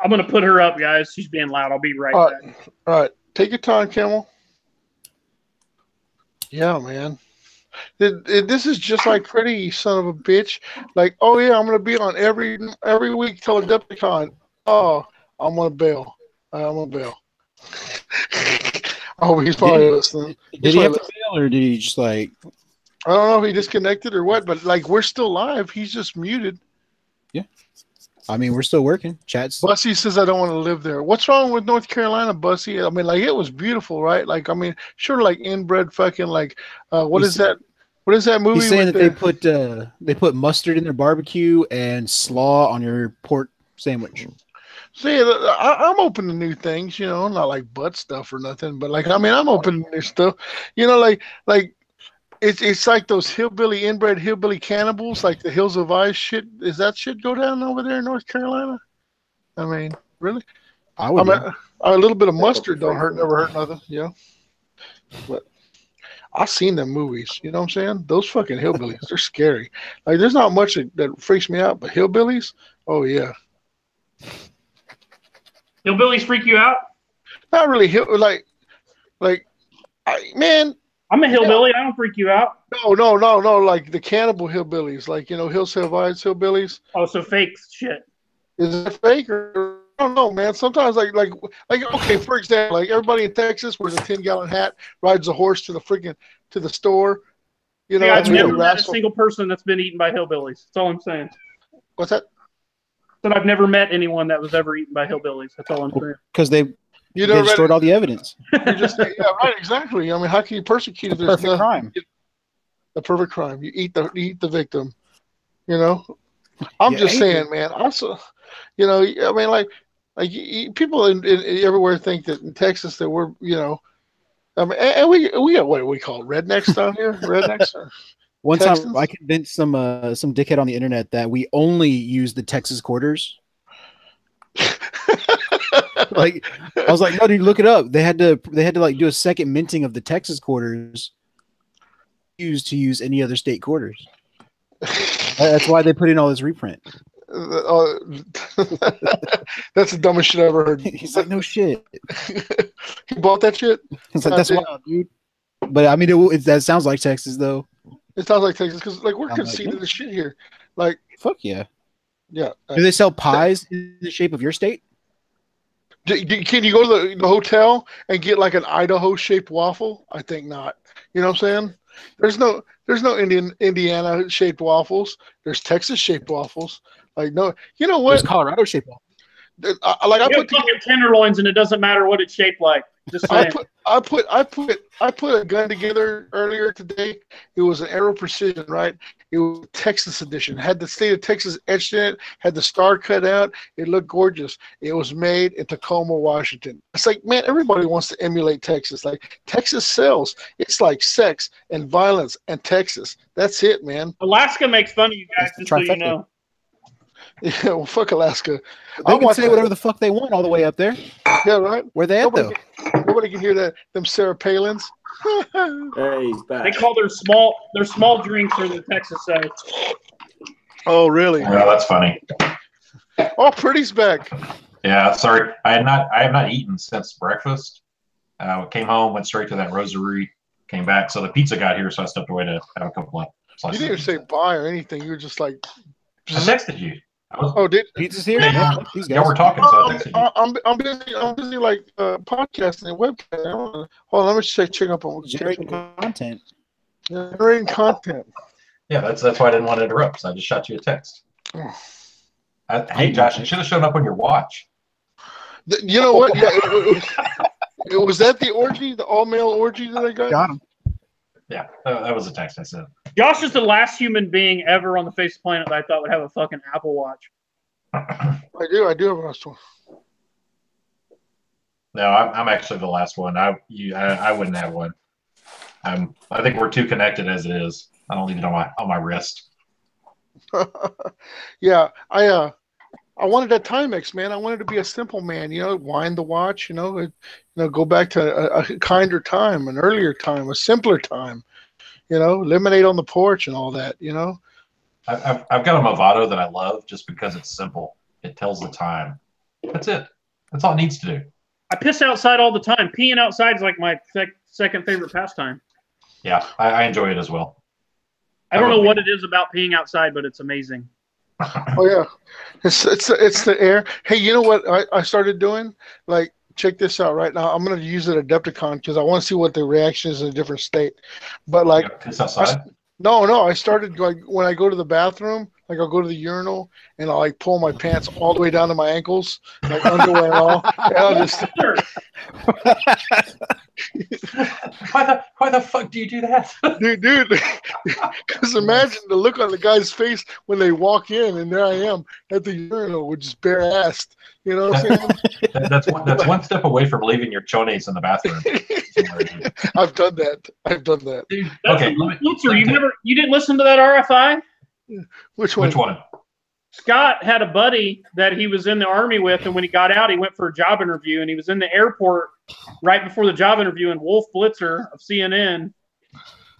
I'm gonna put her up, guys. She's being loud. I'll be right back. All right, take your time, Camel. Yeah, man. This is just like Freddy, you son of a bitch. Like, oh yeah, I'm gonna be on every week till Adepticon. Oh, I'm gonna bail. I hope he's probably listening. Did he have to bail, or did he just like? I don't know if he disconnected or what, but like we're still live. He's just muted. Yeah, I mean we're still working. Chats. Bussy says I don't want to live there. What's wrong with North Carolina, Bussy? I mean, like it was beautiful, right? Like, I mean, sure, like inbred fucking like what is that? What is that movie? He's saying that they put mustard in their barbecue and slaw on your pork sandwich. See, I'm open to new things, not like butt stuff or nothing, but like, I mean, I'm open to new stuff, like it's like those inbred hillbilly cannibals, like the Hills of Ice shit. Is that shit go down over there in North Carolina? I mean, really? I would. A little bit of mustard never hurt nothing, But I've seen them movies, you know what I'm saying? Those fucking hillbillies, they're scary. Like, there's not much that freaks me out, but hillbillies, oh yeah. Hillbillies freak you out? Not really. Man. I'm a hillbilly. I don't freak you out. No. Like the cannibal hillbillies, like Hills Have Eyes hillbillies. Oh, so fake shit. Is it fake or I don't know, man. Sometimes like okay, for example, like everybody in Texas wears a 10-gallon hat, rides a horse to the store. I've never met a single person that's been eaten by hillbillies. That's all I'm saying. What's that? That I've never met anyone that was ever eaten by hillbillies. That's all I'm saying. Because they destroyed all the evidence. Yeah, right, exactly. I mean, how can you persecute if there's perfect crime? The perfect crime. You eat the victim. I'm just saying, man. Also, I mean, like people everywhere think that in Texas that we're, I mean, and we got what we call rednecks down here. Rednecks. One time, I convinced some dickhead on the internet that we only use the Texas quarters. Like, I was like, no, dude, look it up. They had to like do a second minting of the Texas quarters used to use any other state quarters. That's why they put in all this reprint. That's the dumbest shit I ever heard. He's like, no shit. He bought that shit? He's like, that's wild, dude. But I mean, that sounds like Texas, though. It sounds like Texas because, like, we're conceding the shit here. Like, fuck yeah. Yeah. Do they sell pies in the shape of your state? Can you go to the hotel and get like an Idaho-shaped waffle? I think not. You know what I'm saying? There's no Indiana-shaped waffles. There's Texas-shaped waffles. Like, no. You know what? There's Colorado-shaped waffles. Like I You have fucking tenderloins, and it doesn't matter what it's shaped like. Just saying. I put a gun together earlier today. It was an Aero Precision, right? It was Texas edition. Had the state of Texas etched in it. Had the star cut out. It looked gorgeous. It was made in Tacoma, Washington. It's like, man, everybody wants to emulate Texas. Like Texas sells. It's like sex and violence and Texas. That's it, man. Alaska makes fun of you guys, just so you know. Yeah, well, fuck Alaska. They can say whatever the fuck they want all the way up there. Yeah, right. Where they at though? Nobody can hear that. Them Sarah Palins. Hey, he's back. They call their small drinks are the Texas side. Oh, really? Yeah, that's funny. Oh, Pretty's back. Yeah, sorry. I have not eaten since breakfast. Came home, went straight to that roserie, came back. So the pizza got here, so I stepped away to have a couple of slices. You didn't even say bye or anything. You were just like. I texted you. Did pizza's here? Yeah, we're talking. So I texted you. I'm busy like podcasting and webcasting. Hold on, let me check up on Generating content. Generating content. Yeah, that's why I didn't want to interrupt. So I just shot you a text. Hey, Josh, it should have shown up on your watch. You know what? Yeah, was that the orgy, the all-male orgy that I got? Got him. Yeah, that was a text I sent. Josh is the last human being ever on the face of the planet that I thought would have a fucking Apple Watch. I do have a last one. No, I'm actually the last one. I wouldn't have one. I think we're too connected as it is. I don't need it on my wrist. Yeah, I wanted that Timex, man. I wanted to be a simple man, wind the watch, go back to a kinder time, an earlier time, a simpler time, lemonade on the porch and all that, I've got a Movado that I love just because it's simple. It tells the time. That's it. That's all it needs to do. I piss outside all the time. Peeing outside is like my second favorite pastime. Yeah, I enjoy it as well. I don't know what it is about peeing outside, but it's amazing. Oh yeah, it's the air. Hey, you know what I started doing? Like, check this out right now. I'm gonna use it at Adepticon because I want to see what the reaction is in a different state. But like, piss outside? No. I started like when I go to the bathroom, like I'll go to the urinal and I'll like pull my pants all the way down to my ankles, like underwear and all. And I'll just. Why the fuck do you do that? Dude, because imagine the look on the guy's face when they walk in, and there I am at the urinal with just bare ass. You know what I'm saying? That's one step away from leaving your chones in the bathroom. I've done that. Dude, okay, you didn't listen to that RFI? Which one? Which one? Scott had a buddy that he was in the Army with, and when he got out, he went for a job interview, and he was in the airport right before the job interview, and Wolf Blitzer of CNN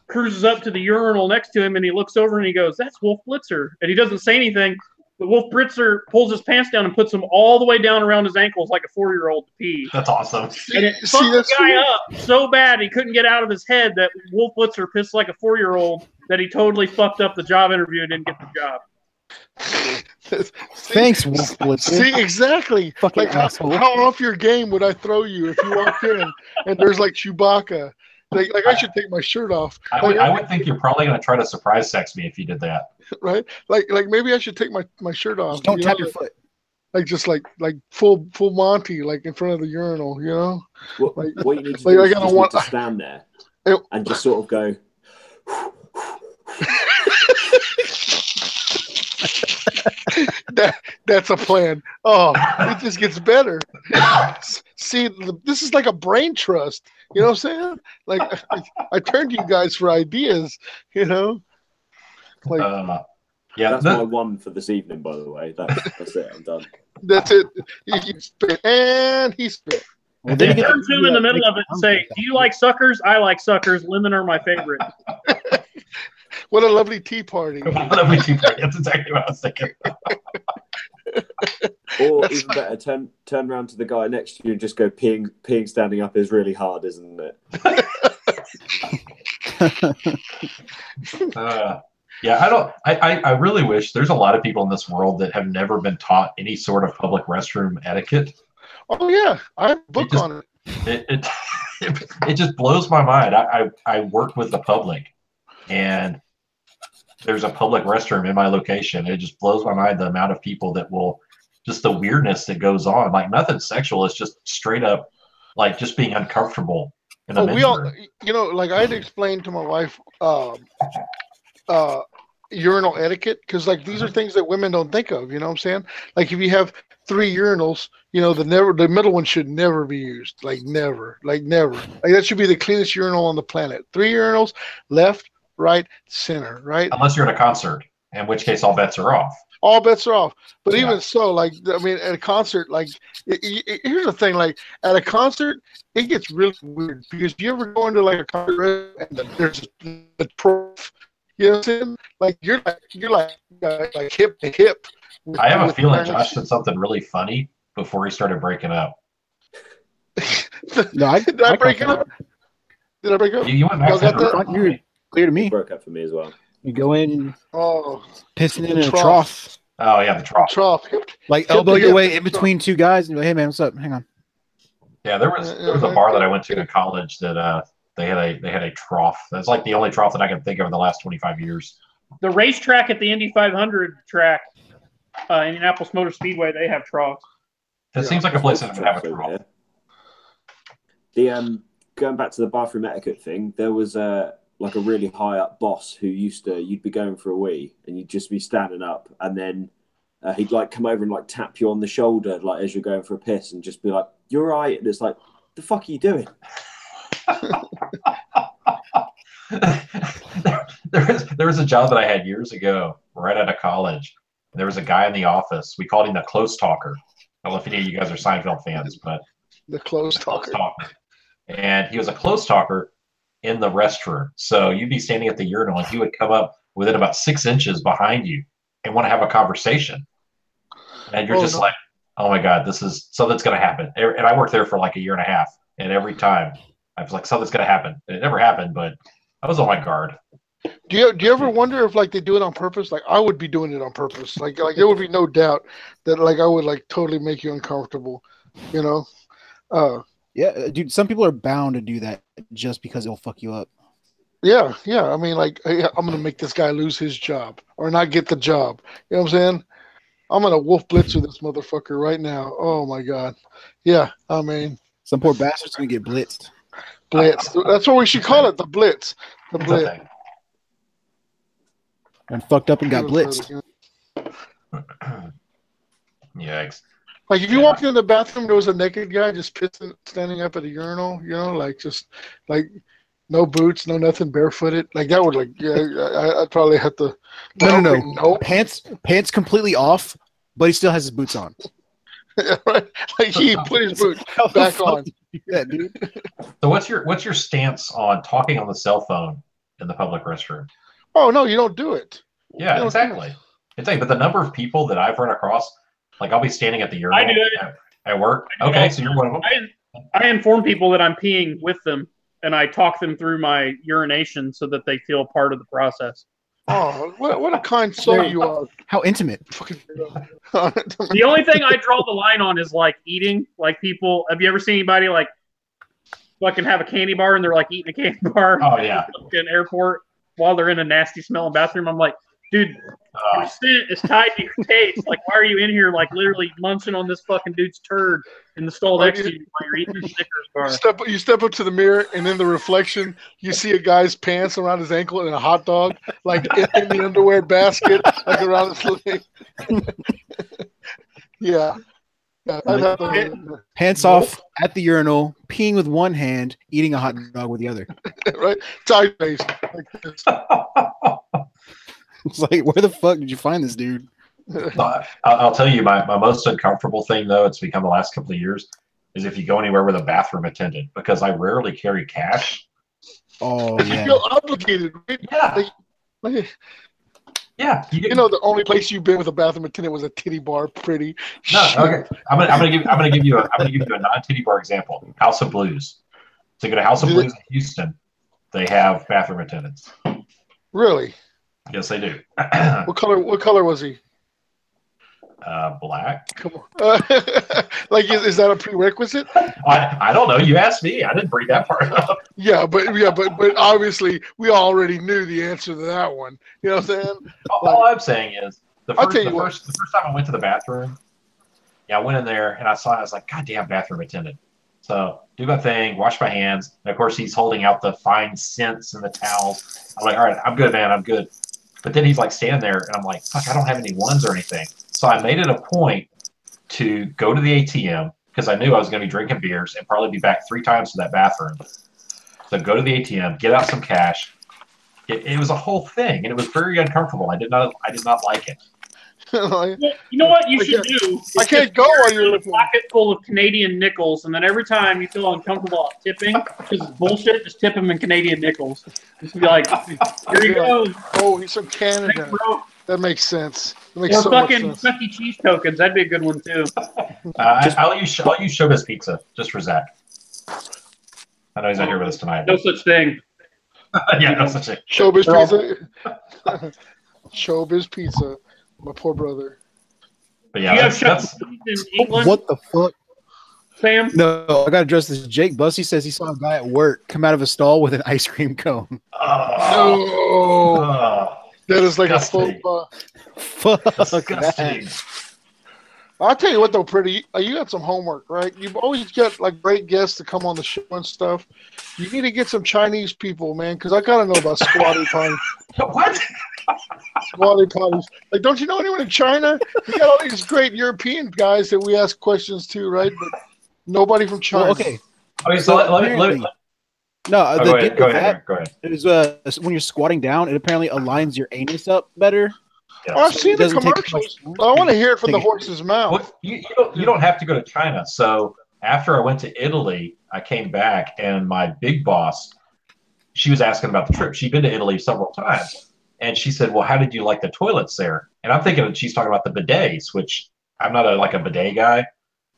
cruises up to the urinal next to him, and he looks over and he goes, "That's Wolf Blitzer," and he doesn't say anything, but Wolf Blitzer pulls his pants down and puts them all the way down around his ankles like a 4-year-old to pee. That's awesome. And it fucked the guy up so bad he couldn't get out of his head that Wolf Blitzer pissed like a 4-year-old that he totally fucked up the job interview and didn't get the job. Thanks, Wolf Blitzer. See, exactly. Fucking like asshole. how off your game would I throw you if you walked in and there's like Chewbacca? Like I should take my shirt off. I would think you're probably going to try to surprise sex me if you did that. Right? Like maybe I should take my shirt off. Just don't tap your foot. Like just like full Monty, like in front of the urinal, What you need to do is you need to stand there and just sort of go. That's a plan. Oh, it just gets better. See, this is like a brain trust. You know what I'm saying? Like I turned to you guys for ideas. Like yeah, that's my one for this evening. By the way, that's it. I'm done. That's it. He spit and he spit. Well, Turn to him in the middle of it and say, "Do you like suckers? I like suckers. Lemon are my favorite." What a lovely tea party. What a lovely tea party. That's exactly what I was thinking. Or even better, turn around to the guy next to you and just go, peeing standing up is really hard, isn't it? Yeah, I really wish there's a lot of people in this world that have never been taught any sort of public restroom etiquette. Oh yeah, I have a book on it. It just blows my mind. I work with the public, and there's a public restroom in my location. It just blows my mind the amount of people that will just the weirdness that goes on. Like nothing sexual. It's just straight up like just being uncomfortable in a men's room. You know, like I had to explain to my wife urinal etiquette, because like these are things that women don't think of. You know what I'm saying? Like if you have 3 urinals, you know, the middle one should never be used. Like never. Like that should be the cleanest urinal on the planet. 3 urinals, left, right, center, right? Unless you're at a concert, in which case all bets are off. All bets are off. But even so, like, I mean, at a concert, like, here's the thing, like, at a concert, it gets really weird, because you ever go into like a concert and there's a prof, you know what I'm saying? Like, you're like hip to hip. I have a feeling Josh said something really funny before he started breaking up. No, Did I break up? Did I break up? You went back Y'all got to that? You're clear to me. It broke up for me as well. You go in, Oh, pissing in a trough. Oh yeah, the trough. Like elbow your way in between 2 guys and be like, hey man, what's up? Hang on. Yeah, there was a bar that I went to in college that they had a trough. That's like the only trough that I can think of in the last 25 years. The racetrack at the Indy 500 track, Indianapolis Motor Speedway, they have troughs. That seems like a place that would have a trough. The going back to the bathroom etiquette thing, there was like a really high up boss who you'd be going for a wee and you'd just be standing up, and then he'd like come over and like tap you on the shoulder like as you're going for a piss and just be like, "You're right," and it's like, "The fuck are you doing?" There was a job that I had years ago right out of college. There was a guy in the office. We called him the close talker. I don't know if any of you guys are Seinfeld fans, but the close talker. And he was a close talker in the restroom. So you'd be standing at the urinal and he would come up within about 6 inches behind you and want to have a conversation. And you're like, oh my God, this is something's going to happen. And I worked there for like a year and a half. And every time I was like, something's going to happen. And it never happened, but I was on my guard. Do you ever wonder if like they do it on purpose? Like I would be doing it on purpose. Like there would be no doubt that like I would like totally make you uncomfortable, you know? Yeah, dude, some people are bound to do that just because it'll fuck you up. Yeah. I mean, like, hey, I'm going to make this guy lose his job or not get the job. You know what I'm saying? I'm going to wolf blitzer this motherfucker right now. Oh, my God. Yeah, I mean. Some poor bastard's going to get blitzed. Blitz. That's what we should call it, the blitz. The blitz. And fucked up and got blitzed. Yikes. Like if you walked in the bathroom, there was a naked guy just pissing, standing up at a urinal, you know, like just like no boots, no nothing, barefooted. Like that would like, yeah, I'd probably have to. No. Pants completely off, but he still has his boots on. Right? Like he put his boots back on. Yeah, dude. So what's your stance on talking on the cell phone in the public restroom? Oh no, you don't do it. Yeah, exactly. But the number of people that I've run across. Like I'll be standing at the urinal. I do it at work. Okay, so you're one of them. I inform people that I'm peeing with them, and I talk them through my urination so that they feel part of the process. Oh, what a kind soul you are! How intimate. The only thing I draw the line on is like eating. Like people, have you ever seen anybody like fucking have a candy bar and they're like eating a candy bar? Oh yeah. In an airport while they're in a nasty smelling bathroom. I'm like, dude, your scent is tied to your taste. Like, why are you in here, like, literally munching on this fucking dude's turd in the stall next to you while you're eating your Snickers bar? You step up to the mirror, and in the reflection, you see a guy's pants around his ankle and a hot dog, like in the underwear basket, like around his leg. Yeah. Pants off at the urinal, peeing with one hand, eating a hot dog with the other. Right? Tie face. Like this. It's like, where the fuck did you find this dude? I'll tell you, my most uncomfortable thing, though, it's become the last couple of years, is if you go anywhere with a bathroom attendant, because I rarely carry cash. Oh, yeah. You feel obligated, right? Yeah. Yeah. You know, the only place you've been with a bathroom attendant was a titty bar. Pretty. No, okay. I'm gonna give you a non-titty bar example. House of Blues. So you go to House of Blues in Houston. They have bathroom attendants. Really? Yes, they do. What color was he? Black. Come on. Like, is that a prerequisite? I don't know. You asked me. I didn't bring that part up. Yeah, but obviously we already knew the answer to that one. You know what I'm saying? All I'm saying is the first time I went to the bathroom, Yeah, I went in there and I saw it. I was like, God damn, bathroom attendant. So do my thing, wash my hands. And of course, he's holding out the fine scents and the towels. I'm like, all right, I'm good, man. I'm good. But then he's like standing there and I'm like, fuck, I don't have any ones or anything. So I made it a point to go to the ATM because I knew I was going to be drinking beers and probably be back 3 times to that bathroom. So go to the ATM, get out some cash. It was a whole thing, and it was very uncomfortable. I did not like it. You know what you should do? I can't go while you're looking. A pocket full of Canadian nickels, and then every time you feel uncomfortable tipping, because it's bullshit, just tip them in Canadian nickels. Just be like, here you go. Oh, he's from Canada. Thanks, bro. That makes sense. That makes Or so much fucking sense. Chuck E. Cheese tokens. That'd be a good one too. I'll use Showbiz Pizza just for Zach. I know he's not here with us tonight. No such thing. Yeah, no such thing. Showbiz Pizza. Showbiz Pizza. My poor brother. But yeah, you have that's Chuck E. Cheese in England, What the fuck? Sam? No, I got to address this. Jake Bussey says he saw a guy at work come out of a stall with an ice cream cone. That is like disgusting. a Fuck disgusting. that. I'll tell you what though, Pretty, you got some homework, right? You've always got like great guests to come on the show and stuff. You need to get some Chinese people, man, because I gotta know about squatty potties. What? Squatty potties. Like, don't you know anyone in China? We got all these great European guys that we ask questions to, right? But nobody from China. Well, okay. Okay, so let me. No, Go ahead. is when you're squatting down, it apparently aligns your anus up better. Yeah. Oh, I've seen the doesn't take commercials. I want to hear it from the horse's mouth. Well, you don't have to go to China. So after I went to Italy, I came back, and my big boss, she was asking about the trip. She'd been to Italy several times, and she said, "Well, how did you like the toilets there?" And I'm thinking she's talking about the bidets, which I'm not a bidet guy.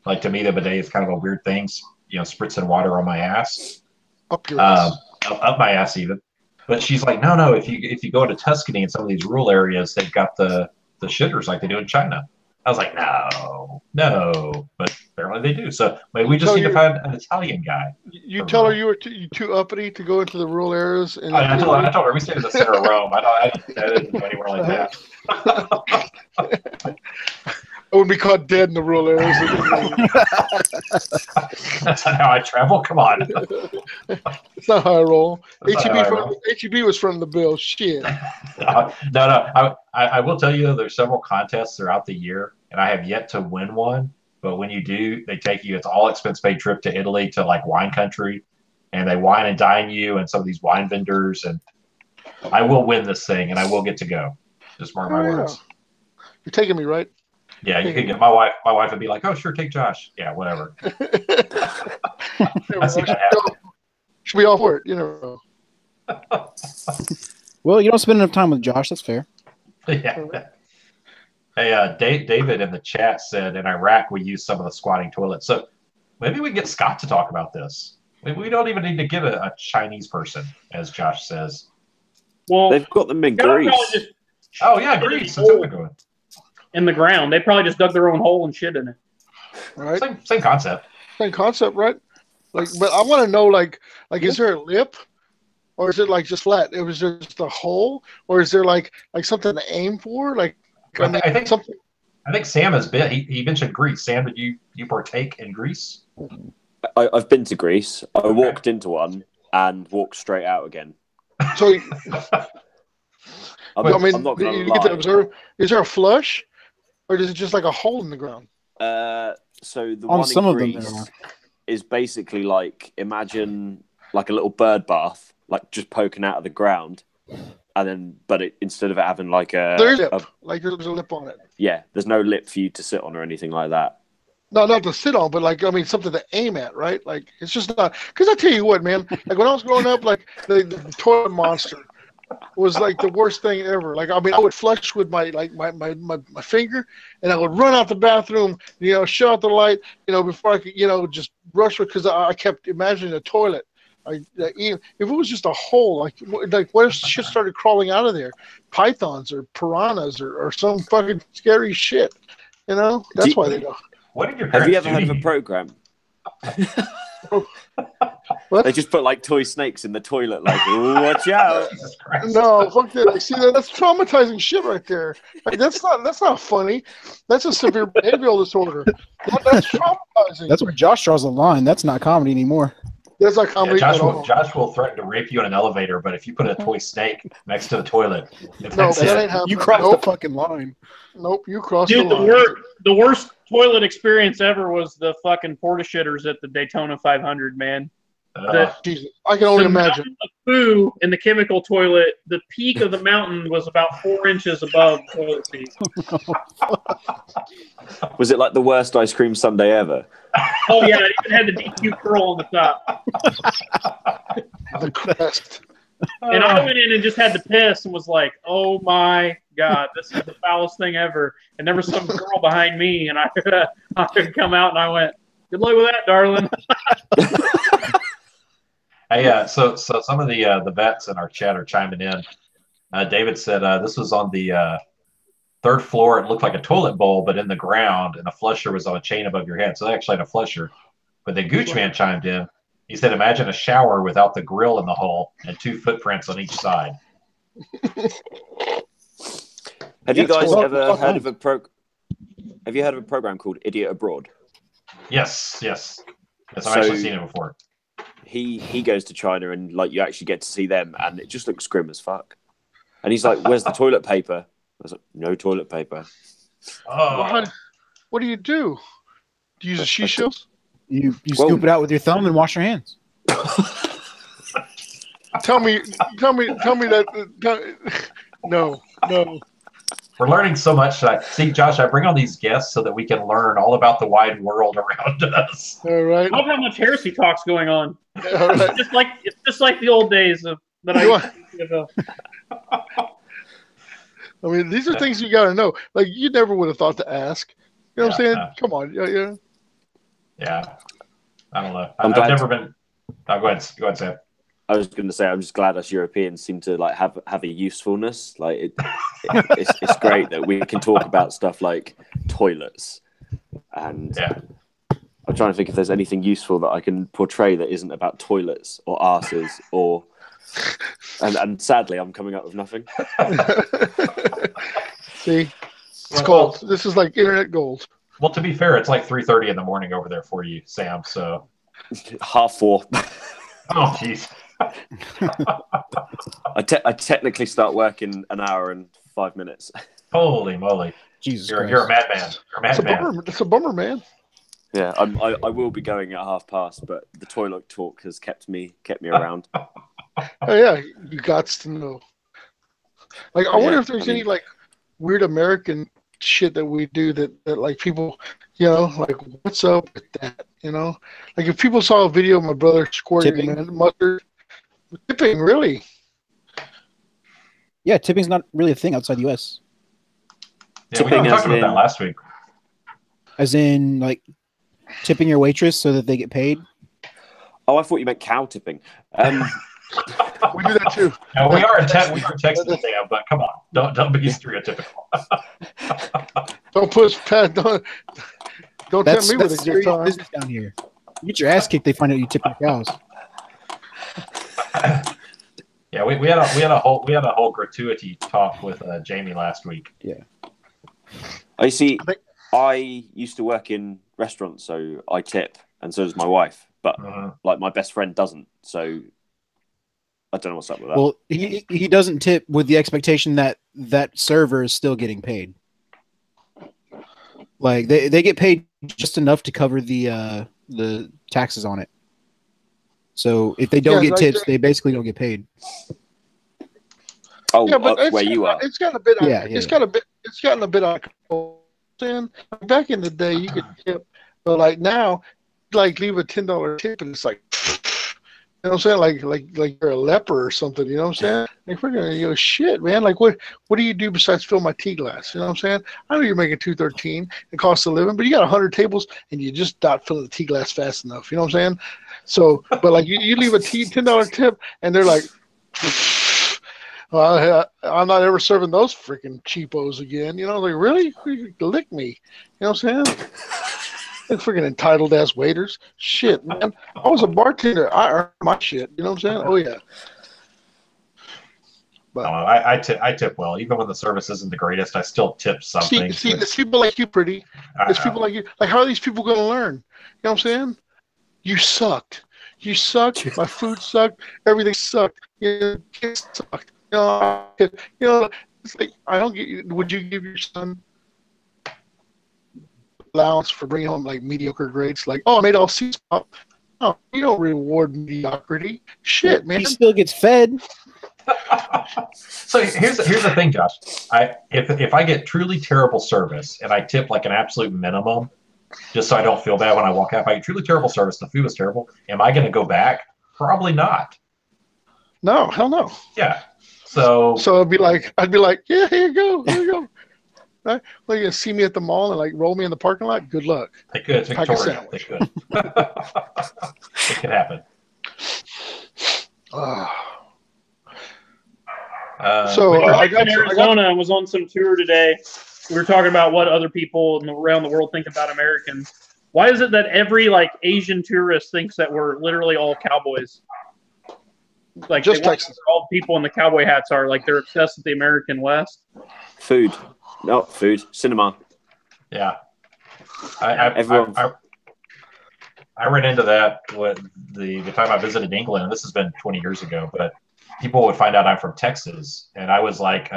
Like, to me, the bidet is kind of a weird thing, spritzing water on my ass, Up your ass. up my ass even. But she's like, no. If you go to Tuscany and some of these rural areas, they've got the shitters like they do in China. I was like, no. But apparently they do. So maybe we just need to find an Italian guy. You tell her you were too uppity to go into the rural areas. And I told her we stayed in the center of Rome. I didn't go anywhere like that. I wouldn't be caught dead in the rural areas. That's not how I travel. Come on. That's not how I roll. That's not how I roll. HEB was from the bill. Shit. No. I will tell you, though, there's several contests throughout the year, and I have yet to win one. But when you do, they take you. It's all expense paid trip to Italy, to like wine country, and they wine and dine you and some of these wine vendors. And I will win this thing, and I will get to go. Just mark my words. You're taking me, right? Yeah, you could get my wife. My wife would be like, "Oh, sure, take Josh." Yeah, whatever. I see that happen. Should be all for it, you know. Well, you don't spend enough time with Josh. That's fair. Yeah. Hey, David in the chat said in Iraq we use some of the squatting toilets. So maybe we can get Scott to talk about this. We don't even need to get a Chinese person, as Josh says. Well, they've got them in Greece. Oh yeah, Greece. That's what we're doing. In the ground, they probably just dug their own hole and shit in it. Right. Same concept. Same concept, right? Like, but I want to know, like, is there a lip, or is it like just flat? It was just a hole, or is there like something to aim for? Like, I think something. I think Sam has been. He mentioned Greece. Sam, did you partake in Greece? I've been to Greece. I walked into one and walked straight out again. So, I'm not going to get to lie. observe. Is there a flush, or is it just like a hole in the ground? So the On one some in of them, Greece there are. is basically like, imagine like a little bird bath, like just poking out of the ground, and then instead of it having like There's a lip, like there's a lip on it. Yeah, there's no lip for you to sit on or anything like that. No, not to sit on, but like, I mean, something to aim at, right? Like, it's just not, because I tell you what, man, like when I was growing up, like the toilet monster was like the worst thing ever. Like, I mean, I would flush with my finger, and I would run out the bathroom, shut out the light, before I could, just rush, because I kept imagining a toilet. Even if it was just a hole, like what if shit started crawling out of there? Pythons or piranhas or some fucking scary shit. That's why they go. What did your Have you parents ever heard do of to a program? What? They just put like toy snakes in the toilet, like, "Ooh, watch out." Jesus Christ. No, fuck that. See, that's traumatizing shit right there. Like, that's not funny. That's a severe behavioral disorder. That's traumatizing. That's where Josh draws the line. That's not comedy anymore. That's not Yeah, comedy at all. Josh will threaten to rape you in an elevator, but if you put a toy snake next to the toilet, No, that's that it. ain't happening. You crossed Nope. the fucking line. Nope, you crossed Dude, the line. the worst toilet experience ever was the fucking porta shitters at the Daytona 500, man. Jesus, I can only The imagine. mountain of poo in the chemical toilet, the peak of the mountain was about 4 inches above the toilet seat. Was it like the worst ice cream sundae ever? Oh, yeah, it even had the DQ curl on the top. The crest. And I went in and just had to piss and was like, oh, my God, this is the foulest thing ever. And there was some girl behind me, and I could come out, and I went, good luck with that, darling. Hey, so some of the vets in our chat are chiming in. David said this was on the third floor. It looked like a toilet bowl, but in the ground, and a flusher was on a chain above your head. So they actually had a flusher. But then Gooch Man chimed in. He said, imagine a shower without the grill in the hole and 2 footprints on each side. Have you guys cool. ever heard of a Have you heard of a program called Idiot Abroad? Yes, I've actually seen it before. He goes to China and like you actually get to see them, and it just looks grim as fuck. And he's like, "Where's the toilet paper?" I was like, "No toilet paper." Oh, What do you do? Do you use a shisha? You scoop it out with your thumb and wash your hands. Tell me that. No. we're learning so much. See, Josh, I bring on these guests so that we can learn all about the wide world around us. All right. I love how much heresy talk's going on. All right. It's just like the old days that I used to do. I mean, these are things you got to know. Like, you never would have thought to ask. You know what I'm saying? Come on. Yeah. Yeah. I don't know. I'm I've glad- never been. Oh, go ahead, Sam. I was going to say, I'm just glad us Europeans seem to like have a usefulness. Like it's great that we can talk about stuff like toilets, and I'm trying to think if there's anything useful that I can portray that isn't about toilets or arses or. And sadly, I'm coming up with nothing. See, it's gold. This is like internet gold. Well, to be fair, it's like 3:30 in the morning over there for you, Sam. So 4:30. oh, jeez. I technically start work in an hour and 5 minutes. Holy moly! Jesus You're Christ. a madman. It's a bummer, man. Yeah, I will be going at past, but the toilet talk has kept me around. Oh yeah, you got to know. Like, I wonder if there's any like weird American shit that we do that like people, like what's up with that? Like if people saw a video of my brother squirting mustard, tipping, really? Yeah, tipping's not really a thing outside the U.S. Yeah, we talked about that last week. As in, like, tipping your waitress so that they get paid? Oh, I thought you meant cow tipping. We do that too. No, we are Texas, Sam, but come on, don't be stereotypical. Don't push Pat. Don't tempt me with a good time. Business down here. You get your ass kicked. They find out you tip your cows. Yeah, we had a whole gratuity talk with Jamie last week. Yeah. I used to work in restaurants, so I tip, and so does my wife. But like my best friend doesn't, so I don't know what's up with that. Well, he doesn't tip with the expectation that that server is still getting paid. Like they get paid just enough to cover the taxes on it. So if they don't get tips, they basically don't get paid. Oh, yeah, but where you are, it's gotten a bit. It's gotten a bit out of control. Back in the day, you could tip, but like now, like leave a $10 tip, and it's like, you know what I'm saying? Like you're a leper or something. You know what I'm saying? Like freaking, shit, man. Like what do you do besides fill my tea glass? You know what I'm saying? I know you're making $2.13. It costs a living, but you got 100 tables, and you just not filling the tea glass fast enough. You know what I'm saying? So, but like you leave a $10 tip, and they're like, well, I'm not ever serving those freaking cheapos again. You know, like really, you lick me. You know what I'm saying? Freaking entitled ass waiters. Shit, man. I was a bartender. I earned my shit. You know what I'm saying? Oh yeah. But No, I tip well. Even when the service isn't the greatest, I still tip something. see, it's people like you, pretty. It's people like you. Like, how are these people going to learn? You know what I'm saying? You sucked. You sucked. My food sucked. Everything sucked. Your kids sucked. It's like, I don't get you. Would you give your son allowance for bringing home like mediocre grades? Like, oh, I made all C's pop. No, you don't reward mediocrity. Shit, man. He still gets fed. So here's the thing, Josh. If I get truly terrible service and I tip like an absolute minimum, just so I don't feel bad when I walk out, if I get truly terrible service, the food was terrible, am I going to go back? Probably not. No, hell no. Yeah. So I'd be like, yeah, here you go. Right? Well, you see me at the mall and like roll me in the parking lot. Good luck. They could. It's Victoria. They could. It could happen. I got in Arizona and was on some tour today. We were talking about what other people around the world think about Americans. Why is it that every like Asian tourist thinks that we're literally all cowboys? Like just Texas. All people in the cowboy hats are like they're obsessed with the American West. Food, no food, cinema. Yeah, Everyone. I ran into that with the time I visited England, and this has been 20 years ago. But people would find out I'm from Texas, and I was like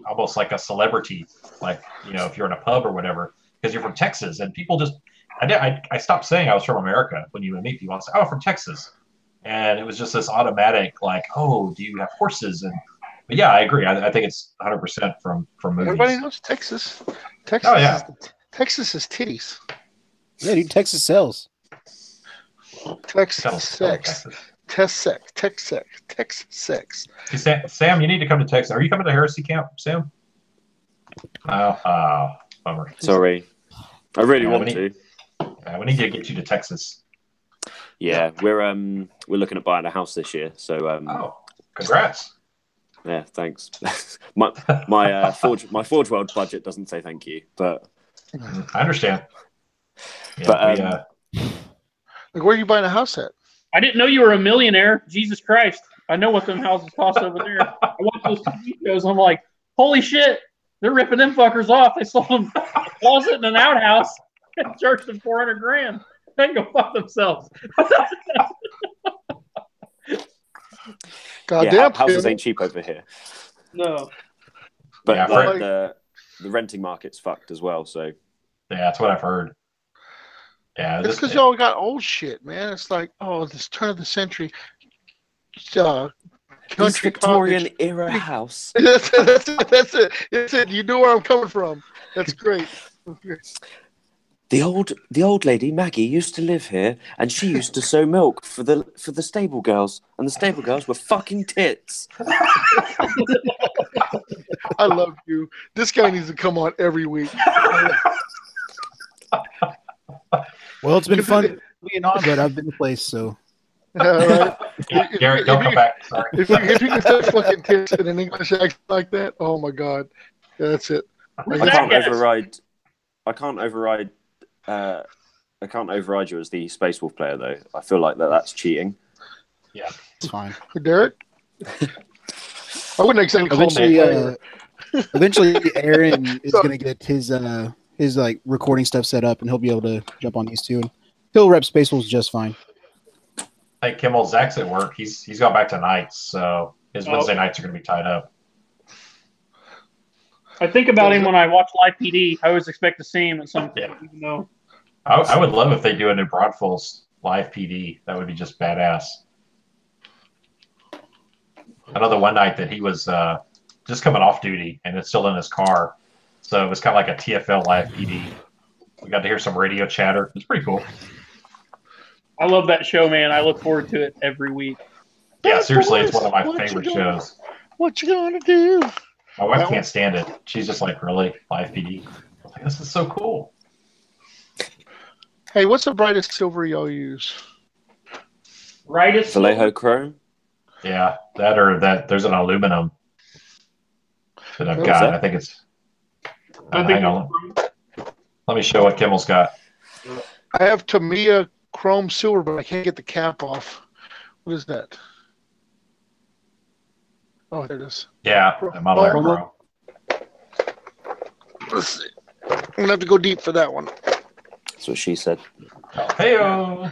almost like a celebrity, like if you're in a pub or whatever, because you're from Texas, and people just I stopped saying I was from America when you would meet people. I said, "Oh, from Texas." And it was just this automatic, like, oh, do you have horses? But yeah, I agree. I think it's 100% from movies. Everybody knows Texas. Texas. Oh yeah. Texas is titties. Yeah, dude, Texas sells. Texas sex. Texas sex. Hey, Sam, you need to come to Texas. Are you coming to Heresy Camp, Sam? Oh, bummer. Sorry, I really want to. We need to get you to Texas. Yeah, we're looking at buying a house this year. So congrats. Yeah, thanks. my Forge World budget doesn't say thank you, but I understand. Yeah, but like, where are you buying a house at? I didn't know you were a millionaire. Jesus Christ. I know what them houses cost over there. I watch those TV shows. I'm like, holy shit. They're ripping them fuckers off. They sold them a closet and an outhouse and charged them $400,000. They can go fuck themselves. Goddamn, houses ain't cheap over here. No. But yeah, the renting market's fucked as well. So yeah, that's what I've heard. Yeah, it's because y'all got old shit, man. It's like, oh, this turn of the century country Victorian era house. That's it. You know where I'm coming from. That's great. The old lady Maggie used to live here, and she used to sew milk for the stable girls, and the stable girls were fucking tits. I love you. This guy needs to come on every week. Well, it's been fun being on, but I've been to place, so. Right. Gary, don't come back. Sorry. If you can say fucking tits in an English accent like that, oh my god, yeah, that's it. I can't override you as the Space Wolf player, though. I feel like that's cheating. Yeah, it's fine. Derek, I wouldn't exactly call him eventually, Aaron is going to get his like recording stuff set up, and he'll be able to jump on these two. And he'll rep Space Wolves just fine. Hey, Kimmel, Zach's at work. He's gone back to nights, so his Wednesday nights are going to be tied up. I think about him when I watch Live PD. I always expect to see him at some point, even though. I would love if they do a New Braunfels Live PD. That would be just badass. I know the one night that he was just coming off duty, and it's still in his car. So it was kind of like a TFL Live PD. We got to hear some radio chatter. It's pretty cool. I love that show, man. I look forward to it every week. Yeah, seriously, it's one of my favorite shows. What you gonna do? My wife can't stand it. She's just like, really? Live PD? I'm like, this is so cool. Hey, what's the brightest silver y'all use? Brightest Vallejo Chrome? Yeah, that or that. There's an aluminum that I've got. I think it's. Hang on. Let me show what Kimmel's got. I have Tamiya chrome silver, but I can't get the cap off. What is that? Oh, there it is. Yeah, the Model Air Promo? Pro. Let's see. I'm gonna have to go deep for that one. That's what she said. Hey-o.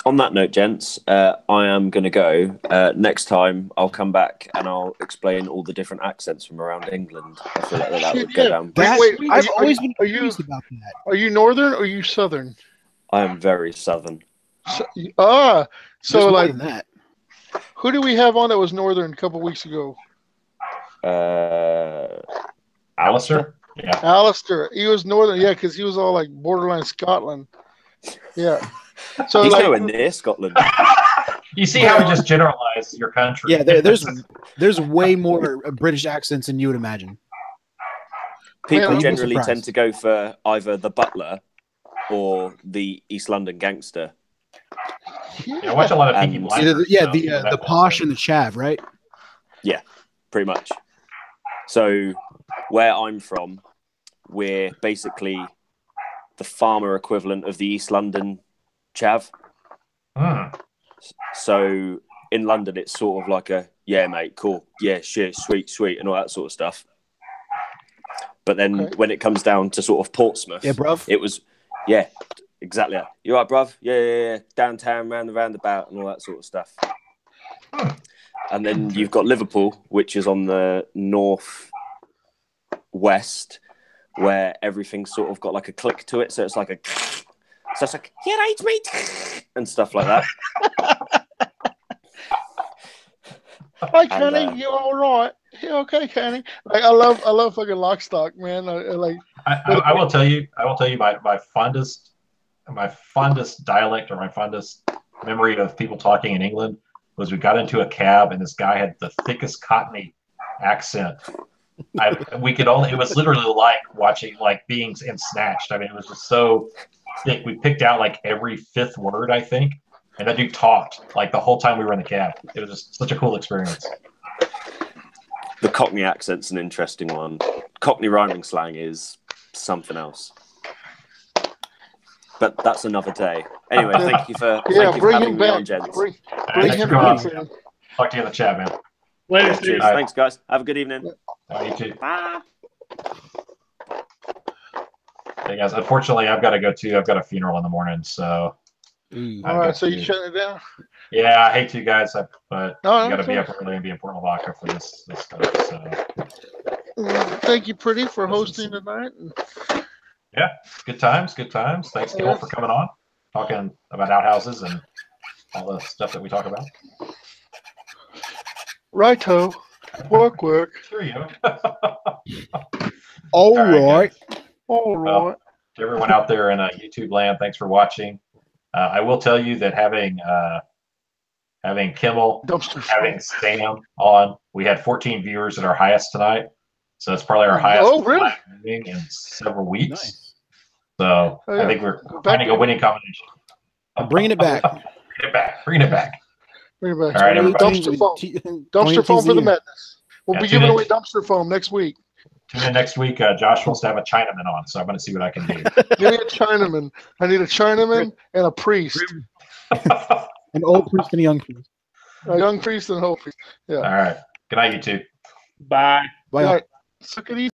On that note, gents, I am going to go. Next time, I'll come back and I'll explain all the different accents from around England. I feel like that would go down. Wait, I've always been are you- curious about that. Are you northern or are you southern? I am very southern. So There's more like, than that. who do we have on that was northern a couple weeks ago? Alistair? Yeah. Alistair. He was northern, yeah, because he was all like borderline Scotland. Yeah. So He's like, nowhere near Scotland. You see how we just generalize your country? Yeah, there's way more British accents than you would imagine. People Man, generally surprised. tend to go for either the butler or the East London gangster. Yeah, I watch a lot of Peaky And- Blinders. Yeah, so the see what that posh is. and the chav, right? Pretty much. So where I'm from, we're basically the farmer equivalent of the East London chav. Hmm. So in London, it's sort of like a, yeah, mate, cool. Yeah, shit, sweet, sweet, and all that sort of stuff. But then Okay. when it comes down to sort of Portsmouth, Yeah, bruv. it was, yeah, exactly that. You all right, bruv? Yeah. Downtown, round the roundabout, and all that sort of stuff. Hmm. And then you've got Liverpool, which is on the north west, where everything's sort of got like a click to it. So it's like so it's like, yeah, right, mate, and stuff like that. hi, And, Kenny, you all right? Yeah, okay, Kenny. Like, I love fucking Lockstock, man. I will tell you my fondest dialect or my fondest memory of people talking in England was we got into a cab and this guy had the thickest Cockney accent. It was literally like watching, like being in Snatched. I mean, it was just so thick. We picked out like every fifth word, I think. And that dude talked like the whole time we were in the cab. It was just such a cool experience. The Cockney accent's an interesting one. Cockney rhyming slang is something else. But that's another day. Anyway, thank you for Bring having him me on, back. gents. Bring Thanks him for coming back. on. Man. Talk to you in the chat, man. Later, Cheers. Steve. Thanks, guys. Have a good evening. You too. Bye. Hey guys, unfortunately, I've got to go too. I've got a funeral in the morning, so Ooh. All right, so you shutting it down? yeah, I hate you guys, but No, you got to that's be all up early and be in Port Lavaca for this stuff. So Thank you, Pretty, for hosting tonight. yeah, good times. Thanks, Gil, for coming on, talking about outhouses and all the stuff that we talk about. Righto. Work. There you go. All right, right. All right. Well, to everyone out there in YouTube land, thanks for watching. I will tell you that having Kimmel, Dumpster. having Sam on, we had 14 viewers at our highest tonight. So it's probably our highest really? viewing in several weeks. Nice. So Oh, yeah. I think we're Go back finding a there. winning combination. Bringing it back. Bring it back. Bring it back. All right, everybody. Dumpster foam. Dumpster foam for the madness. We'll Yeah, be tune giving in. away dumpster foam next week. Tune in next week. Josh wants to have a Chinaman on, so I'm going to see what I can do. Give me a Chinaman. I need a Chinaman and a priest. An old priest and a young priest. A young priest and a whole priest. Yeah. All right. Good night, you two. Bye. Bye. All right. Suck it easy.